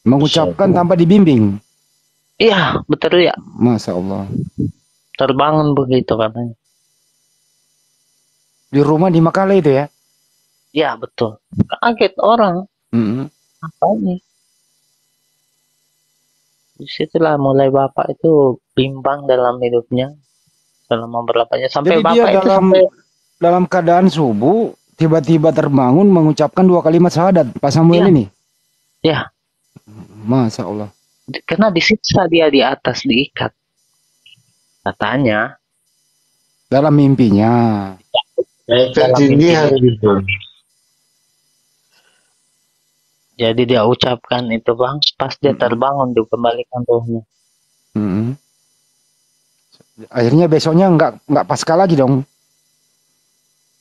Mengucapkan tanpa dibimbing. Iya, betul ya. Masya Allah. Terbangun begitu katanya. Di rumah di Makale itu ya? Ya betul. Kaget orang. Apa ini? Disitulah mulai bapak itu bimbang dalam hidupnya selama berapanya. Sampai Jadi bapak dia itu sampai dalam keadaan subuh tiba-tiba terbangun mengucapkan 2 kalimat syahadat Pak Samuel ini. Ya. Masya Allah. Karena disiksa dia di atas, diikat. Katanya. Dalam mimpinya. Ketindihan gitu. Jadi dia ucapkan itu Bang, pas dia terbangun dikembalikan rohnya. Akhirnya besoknya nggak pasca lagi dong.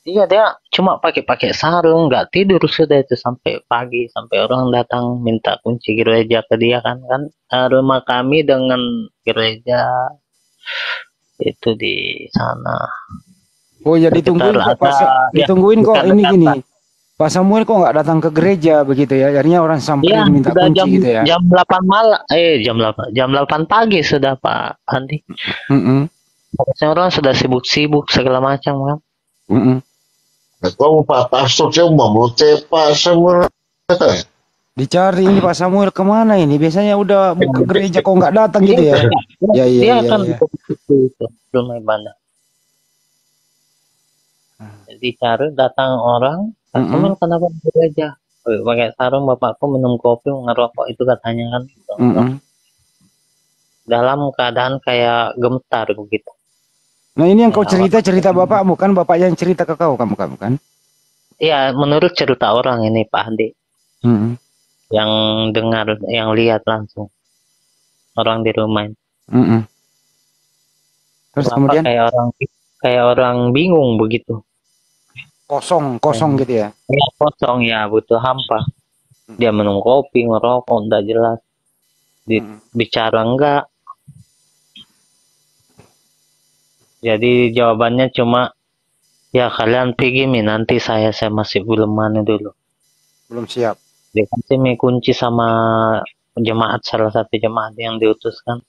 Iya, dia cuma pakai sarung, nggak tidur sudah itu sampai pagi, sampai orang datang minta kunci gereja ke dia kan rumah kami dengan gereja itu di sana. Oh ya ditungguin kok ini gini. Pak Samuel kok nggak datang ke gereja begitu ya? Akhirnya orang samperin minta kunci gitu ya. Jam 8 malam, jam 8 pagi sudah Pak Andi. Orang sudah sibuk-sibuk segala macam kan. Kalau Pak Pastor saya mau Pak Samuel. Dicari ini Pak Samuel kemana ini? Biasanya udah ke gereja kok nggak datang gitu ya? Dia akan itu rumah ibadah. Jadi cari datang orang, Pak Samuel kenapa ke gereja? Pakai sarung, bapakku minum kopi, ngerokok itu katanya kan. Dalam keadaan kayak gemetar begitu. Nah ini yang kau cerita bapak bukan bapak yang cerita ke kau kamu kan? Iya, menurut cerita orang ini Pak Andi. Yang dengar, yang lihat langsung orang di rumah. Terus Bapak kemudian kayak orang bingung begitu. Kosong gitu ya? Ya, kosong ya, butuh hampa. Dia minum kopi, ngerokok, enggak jelas. Bicara enggak. Jadi jawabannya cuma, ya kalian pergi nanti saya masih belum dulu. Belum siap. Dikasih kunci sama jemaat, salah satu jemaat yang diutuskan.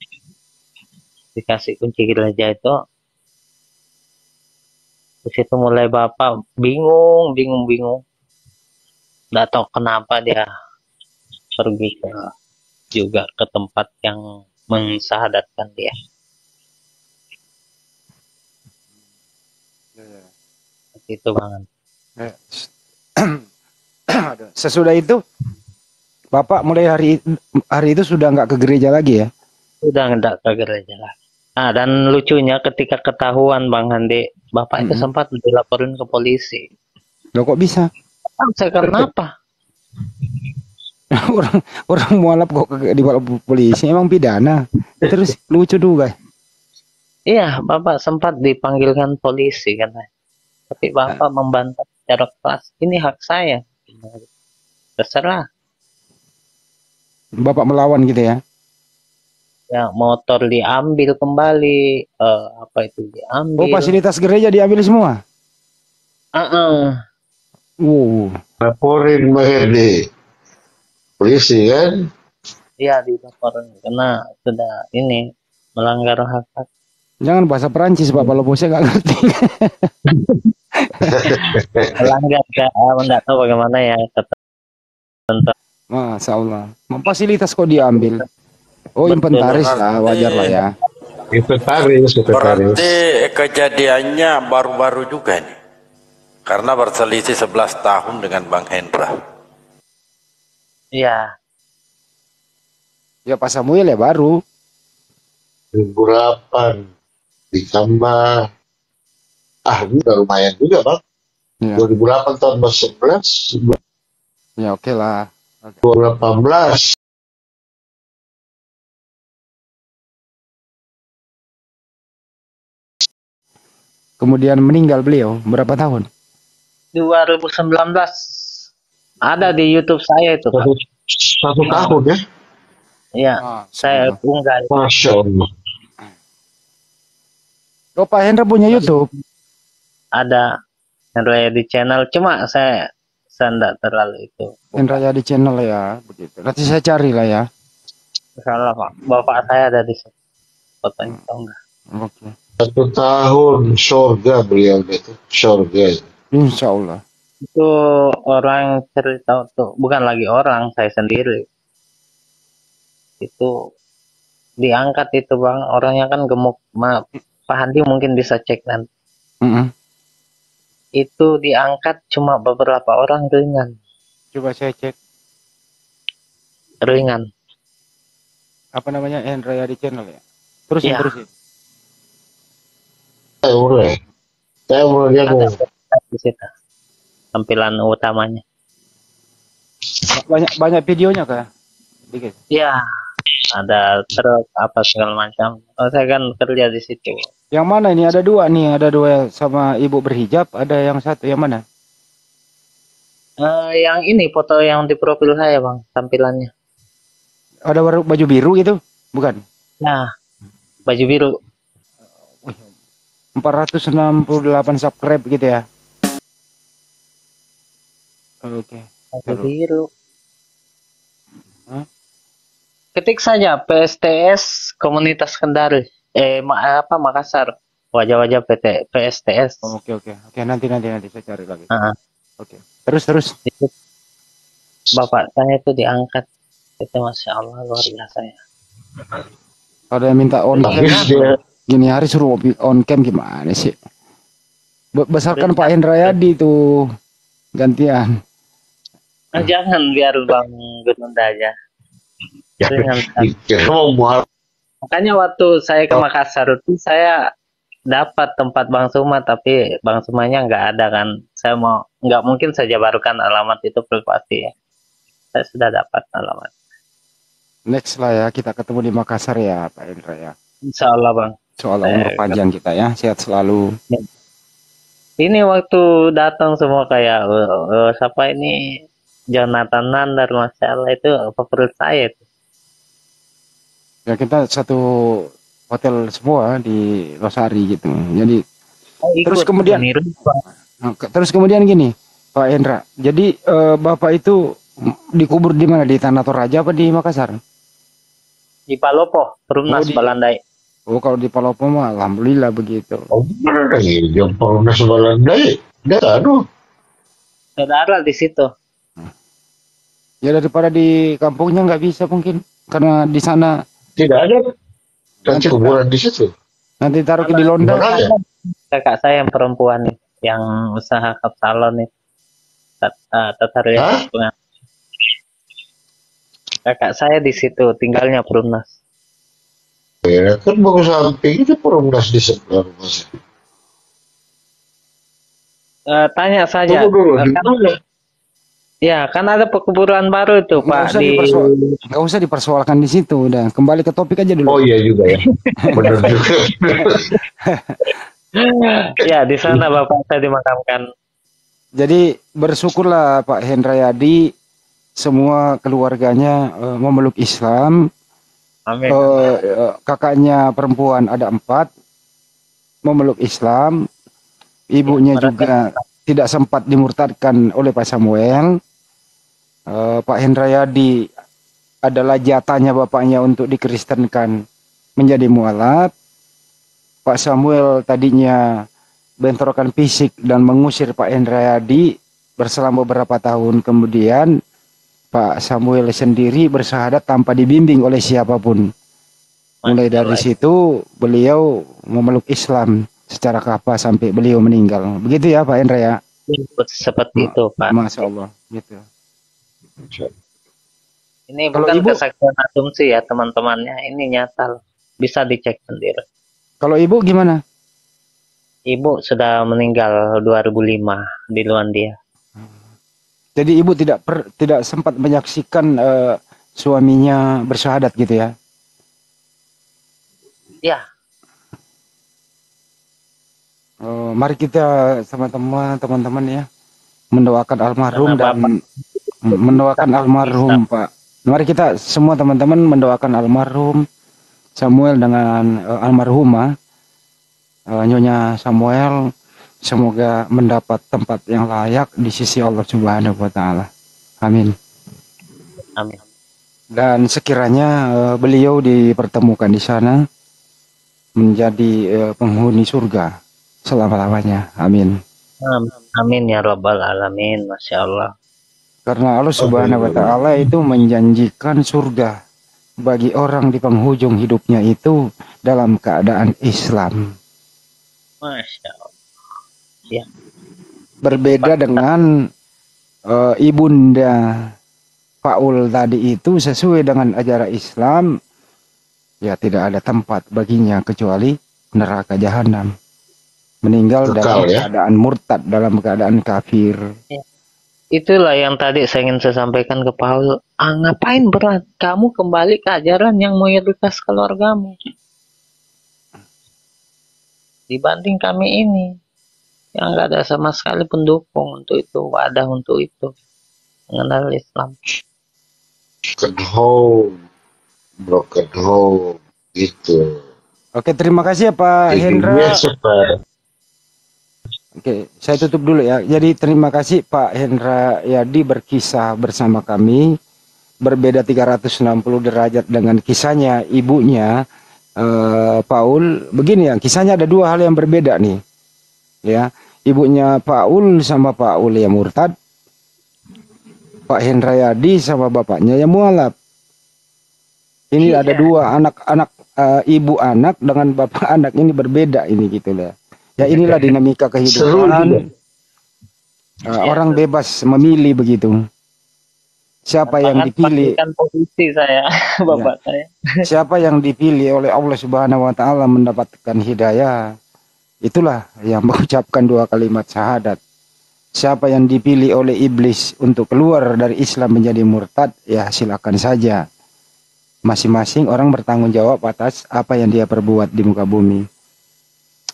Dikasih kunci gereja itu. Di situ mulai bapak bingung. Nggak tahu kenapa dia pergi juga ke tempat yang mensyahadatkan dia. Itu banget. sesudah itu Bapak mulai hari itu sudah nggak ke gereja lagi ya? Sudah nggak ke gereja lagi. Nah, dan lucunya ketika ketahuan Bang Handi, Bapak itu sempat dilaporin ke polisi. Loh kok bisa? Saya kenapa? orang mualaf kok di polisi, emang pidana. Terus lucu juga. Iya, Bapak sempat dipanggilkan polisi katanya. Tapi Bapak membantah secara keras, ini hak saya. Terserah. Bapak melawan gitu ya? Ya, motor diambil kembali, apa itu diambil. Oh, fasilitas gereja diambil semua? Wow. Laporin Bang Herdi. Polisi kan? Iya, dilaporin karena sudah ini melanggar hak. Jangan bahasa Perancis Pak, kalau bosnya nggak ngerti. Melanggar, enggak tahu bagaimana ya kata tentang. Masya Allah. Fasilitas kok diambil? Oh, inventaris lah, wajar lah ya. Inventaris. Berarti kejadiannya baru-baru juga nih. Karena berselisih 11 tahun dengan Bang Hendra. Iya. Ya Pak Samuel ya baru. 2008 ditambah ini udah lumayan juga Bang. Ya. 2008 tahun 11 Ya oke lah. 2018 Kemudian meninggal beliau berapa tahun? 2019 ada di YouTube saya itu, Pak. satu tahun ya. Iya, saya unggah. Masya Allah. Oh, Pak Hendra punya YouTube? Ada Hendra di channel, cuma saya enggak terlalu itu. Hendra di channel ya, begitu. Nanti saya cari lah ya. Salah Pak, bapak saya ada di situ. Fotonya tahu nggak? Oke. 1 tahun surga beliau itu, surga. Insya Allah. Itu orang cerita tuh, bukan lagi orang, saya sendiri. Itu diangkat itu Bang, orangnya kan gemuk. Pak Handi mungkin bisa cek nanti. Itu diangkat cuma beberapa orang ringan. Coba saya cek. Ringan. Apa namanya, Hendra di channel ya? Terusin. Saya mulai dia di situ tampilan utamanya. Banyak videonya kah? Dikit. Iya, ada truk apa segala macam. Saya kan kerja di situ. Yang mana ini? Ada dua nih, ada dua sama ibu berhijab, ada yang satu, yang mana? Yang ini foto yang di profil saya Bang, tampilannya. Ada baju biru itu? Bukan? Nah, baju biru. 468 subscribe gitu ya. Oke. Baju biru. Ketik saja PSTS Komunitas Kendari. Makassar. Wajah-wajah PSTS. Oke. Nanti saya cari lagi. Oke. Terus. Itu, bapak saya itu diangkat. Itu Masya Allah luar biasa ya. Ada yang minta on cam. Gini hari suruh on cam gimana sih? Besarkan Pak Hendra Yadi tuh gantian. Jangan, biar Bang Gununda aja. Makanya waktu saya ke Makassar itu saya dapat tempat Bang Suma, tapi Bang Sumanya nggak ada kan. Saya nggak mungkin saja barukan alamat itu privasi ya. Saya sudah dapat alamat. Next lah ya, kita ketemu di Makassar ya Pak Hendra ya. Insya Allah Bang. Soal umur panjang kita ya, sehat selalu. Ini waktu datang semua kayak siapa ini Jonathan Nandar, Masya Allah itu favorit saya itu. Ya kita satu hotel semua di Losari gitu. Jadi terus kemudian gini Pak Hendra. Jadi Bapak itu dikubur di mana? Di Tanah Toraja apa di Makassar? Di Palopo, Perumnas Balandai. Oh, kalau di Palopo mah alhamdulillah begitu. Oh, benar lagi di Perumnas Balandai. Saudara di situ. Ya daripada di kampungnya nggak bisa mungkin karena di sana tidak ada nanti kuburan di situ. Nanti taruh di Londa. Kakak saya yang perempuan nih, yang usaha kap salon nih. Kakak saya di situ tinggalnya Perumnas. Ya kan bagus samping itu Perumnas di sebelah rumah saya. Tanya saja. Tunggu dulu, di Kan, mana? ya, kan ada pekuburan baru itu Nggak Pak usah di. nggak usah dipersoalkan di situ. Udah kembali ke topik aja Oh dulu. iya juga ya. Benar juga. Ya, di sana bapak saya dimakamkan. Jadi bersyukurlah Pak Hendrayadi, semua keluarganya memeluk Islam. Amin. Kakaknya perempuan ada 4 memeluk Islam. Ibunya Mereka juga tidak sempat dimurtadkan oleh Pak Samuel. Pak Hendrayadi adalah jatahnya bapaknya untuk dikristenkan menjadi mualaf. Pak Samuel tadinya bentrokan fisik dan mengusir Pak Hendrayadi. Berselang beberapa tahun kemudian Pak Samuel sendiri bersyahadat tanpa dibimbing oleh siapapun. Mulai dari situ beliau memeluk Islam secara kafah sampai beliau meninggal. Begitu ya Pak Hendra ya? seperti itu Pak. Masya Allah. Gitu. Ini Kalau bukan Ibu? kesaksian asumsi ya teman-temannya. Ini nyata. Bisa dicek sendiri. Kalau Ibu gimana? Ibu sudah meninggal 2005 di Luandia. Jadi Ibu tidak sempat menyaksikan suaminya bersyahadat gitu ya? Ya, Mari kita sama teman-teman ya mendoakan almarhum dan mendoakan almarhum Pak. Mari kita semua teman-teman mendoakan almarhum Samuel dengan almarhumah Nyonya Samuel, semoga mendapat tempat yang layak di sisi Allah Subhanahu wa taala. Amin. amin. Dan sekiranya beliau dipertemukan di sana menjadi penghuni surga selama-lamanya. Amin. Amin ya rabbal alamin. Masya Allah. Karena Allah Subhanahu wa taala itu menjanjikan surga bagi orang di penghujung hidupnya itu dalam keadaan Islam. Masya Allah. Ya. Berbeda dengan ibunda Paul tadi itu sesuai dengan ajaran Islam, ya tidak ada tempat baginya kecuali neraka jahanam. Meninggal dalam keadaan murtad, dalam keadaan kafir. Ya. Itulah yang tadi saya ingin saya sampaikan ke Paul. Ngapain berat? Kamu kembali ke ajaran yang mayoritas keluargamu. Dibanding kami ini yang nggak ada sama sekali pendukung untuk itu, wadah untuk itu, mengenal Islam. Broken home gitu. Oke, terima kasih ya Pak Hendra. Oke, saya tutup dulu ya. Jadi terima kasih Pak Hendra Yadi berkisah bersama kami. Berbeda 360 derajat dengan kisahnya ibunya Paul. Begini ya, kisahnya ada 2 hal yang berbeda nih. Ya, ibunya Paul sama Paul yang murtad. Pak Hendra Yadi sama bapaknya yang mualaf. Ini ada 2 anak-anak, ibu anak dengan bapak anak ini berbeda ini gitu ya. Ya inilah dinamika kehidupan. Orang bebas memilih begitu. Siapa yang dipilih? Posisi saya, bapak saya. Siapa yang dipilih oleh Allah Subhanahu wa taala mendapatkan hidayah, itulah yang mengucapkan 2 kalimat syahadat. Siapa yang dipilih oleh iblis untuk keluar dari Islam menjadi murtad, ya silakan saja. Masing-masing orang bertanggung jawab atas apa yang dia perbuat di muka bumi.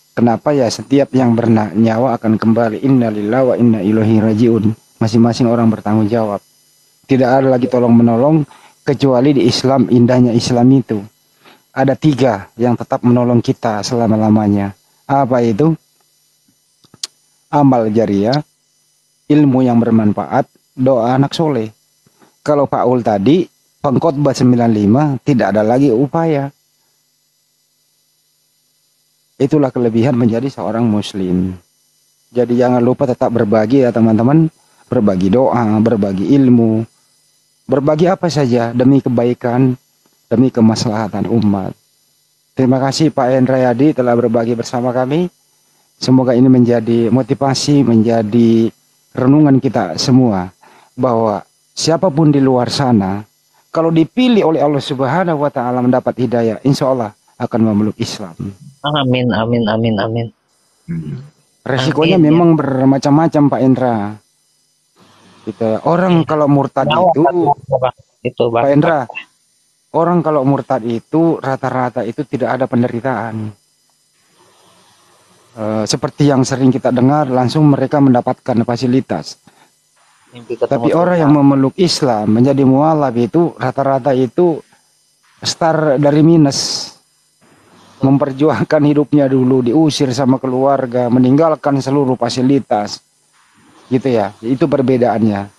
Kenapa ya setiap yang bernyawa akan kembali. Innalillahi wa inna ilaihi rajiun. Masing-masing orang bertanggung jawab. Tidak ada lagi tolong menolong kecuali di Islam. Indahnya Islam itu ada 3 yang tetap menolong kita selama-lamanya. Apa itu? Amal jariah, ilmu yang bermanfaat, doa anak soleh. Kalau Paul tadi pengkhotbah 95 tidak ada lagi upaya. Itulah kelebihan menjadi seorang muslim. Jadi jangan lupa tetap berbagi ya teman-teman. Berbagi doa, berbagi ilmu. Berbagi apa saja demi kebaikan, demi kemaslahatan umat. Terima kasih Pak Hendra Yadi telah berbagi bersama kami. Semoga ini menjadi motivasi, menjadi renungan kita semua. Bahwa siapapun di luar sana, kalau dipilih oleh Allah Subhanahu wa taala mendapat hidayah, insya Allah akan memeluk Islam. Amin, amin, amin, amin. Resikonya Amin, ya. memang bermacam-macam Pak Indra. Gitu. Orang kalau murtad itu Pak Indra, orang kalau murtad itu rata-rata itu tidak ada penderitaan. Seperti yang sering kita dengar, langsung mereka mendapatkan fasilitas. Tapi orang yang memeluk Islam menjadi mualaf itu rata-rata itu start dari minus. Memperjuangkan hidupnya dulu, diusir sama keluarga, meninggalkan seluruh fasilitas. Gitu ya, itu perbedaannya.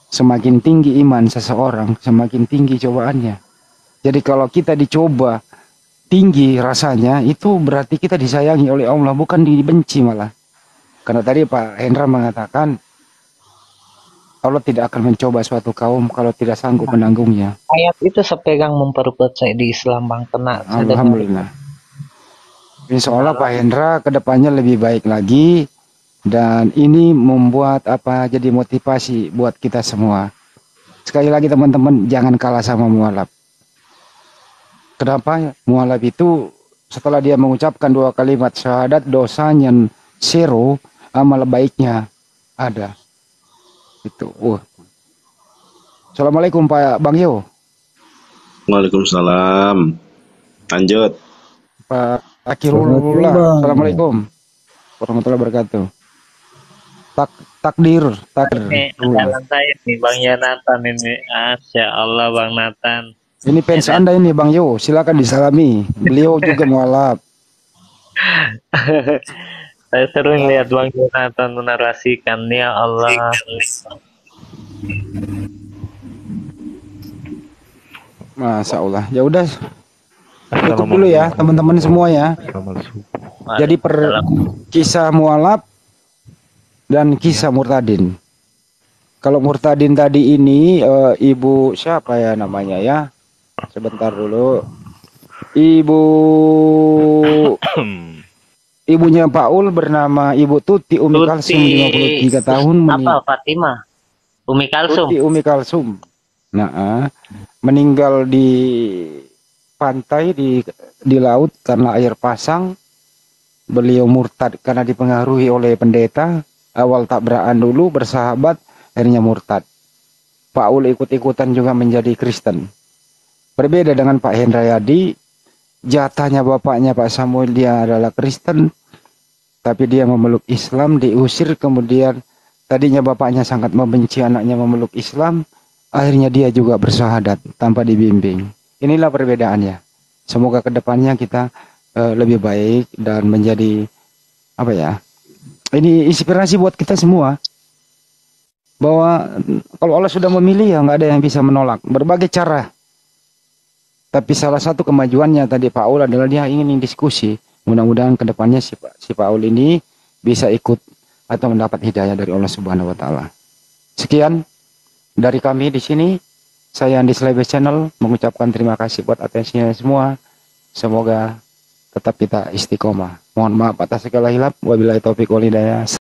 Semakin tinggi iman seseorang, semakin tinggi cobaannya. Jadi kalau kita dicoba tinggi rasanya, itu berarti kita disayangi oleh Allah, bukan dibenci malah. Karena tadi Pak Hendra mengatakan, Allah tidak akan mencoba suatu kaum kalau tidak sanggup menanggungnya. Ayat itu sepegang memperkuat saya di Islam, Bang. Kena. Alhamdulillah. Insya Allah Pak Hendra kedepannya lebih baik lagi. Dan ini membuat jadi motivasi buat kita semua. Sekali lagi teman-teman, jangan kalah sama mualaf. Kenapa? Mualaf itu setelah dia mengucapkan 2 kalimat syahadat, dosanya 0, amal baiknya ada. Itu. Assalamualaikum Pak Bang Yo. Waalaikumsalam. Lanjut. Pak Akhirullah. Assalamualaikum warahmatullahi wabarakatuh. Takdir. Jalan saya nih Bang Yonatan ini. Masya Allah Bang Nathan. Ini fans Anda ini Bang Yo, silakan disalami. Beliau juga mualaf. Saya sering lihat Bang Yonatan menarasikan, ya Allah. Masya Allah. Ya udah, tutup dulu ya teman-teman semua ya. Jadi kisah mualaf dan kisah murtadin. Kalau murtadin tadi ini ibu siapa ya namanya ya? Sebentar dulu. Ibunya Paul bernama Ibu Tuti Umi Kalsum, 53 tahun. Apa Fatimah? Umi Kalsum. Tuti Umi Kalsum. Nah, meninggal di pantai di laut karena air pasang. Beliau murtad karena dipengaruhi oleh pendeta. Awal tabrakan dulu bersahabat, akhirnya murtad. Paul ikut-ikutan juga menjadi Kristen. Berbeda dengan Pak Hendrayadi, jatahnya bapaknya Pak Samuel dia adalah Kristen, tapi dia memeluk Islam, diusir, kemudian tadinya bapaknya sangat membenci anaknya memeluk Islam, akhirnya dia juga bersyahadat tanpa dibimbing. Inilah perbedaannya. Semoga kedepannya kita lebih baik dan menjadi ini inspirasi buat kita semua, bahwa kalau Allah sudah memilih ya nggak ada yang bisa menolak, berbagai cara. Tapi salah satu kemajuannya tadi Paul adalah dia ingin diskusi. Mudah-mudahan kedepannya si Paul ini bisa ikut atau mendapat hidayah dari Allah Subhanahu Wa Taala. Sekian dari kami di sini. Saya Andi Slebe Channel mengucapkan terima kasih buat atensinya semua. Semoga tetap kita istiqomah. Mohon maaf atas segala hilap. Wabillahi taufiq wal hidayah.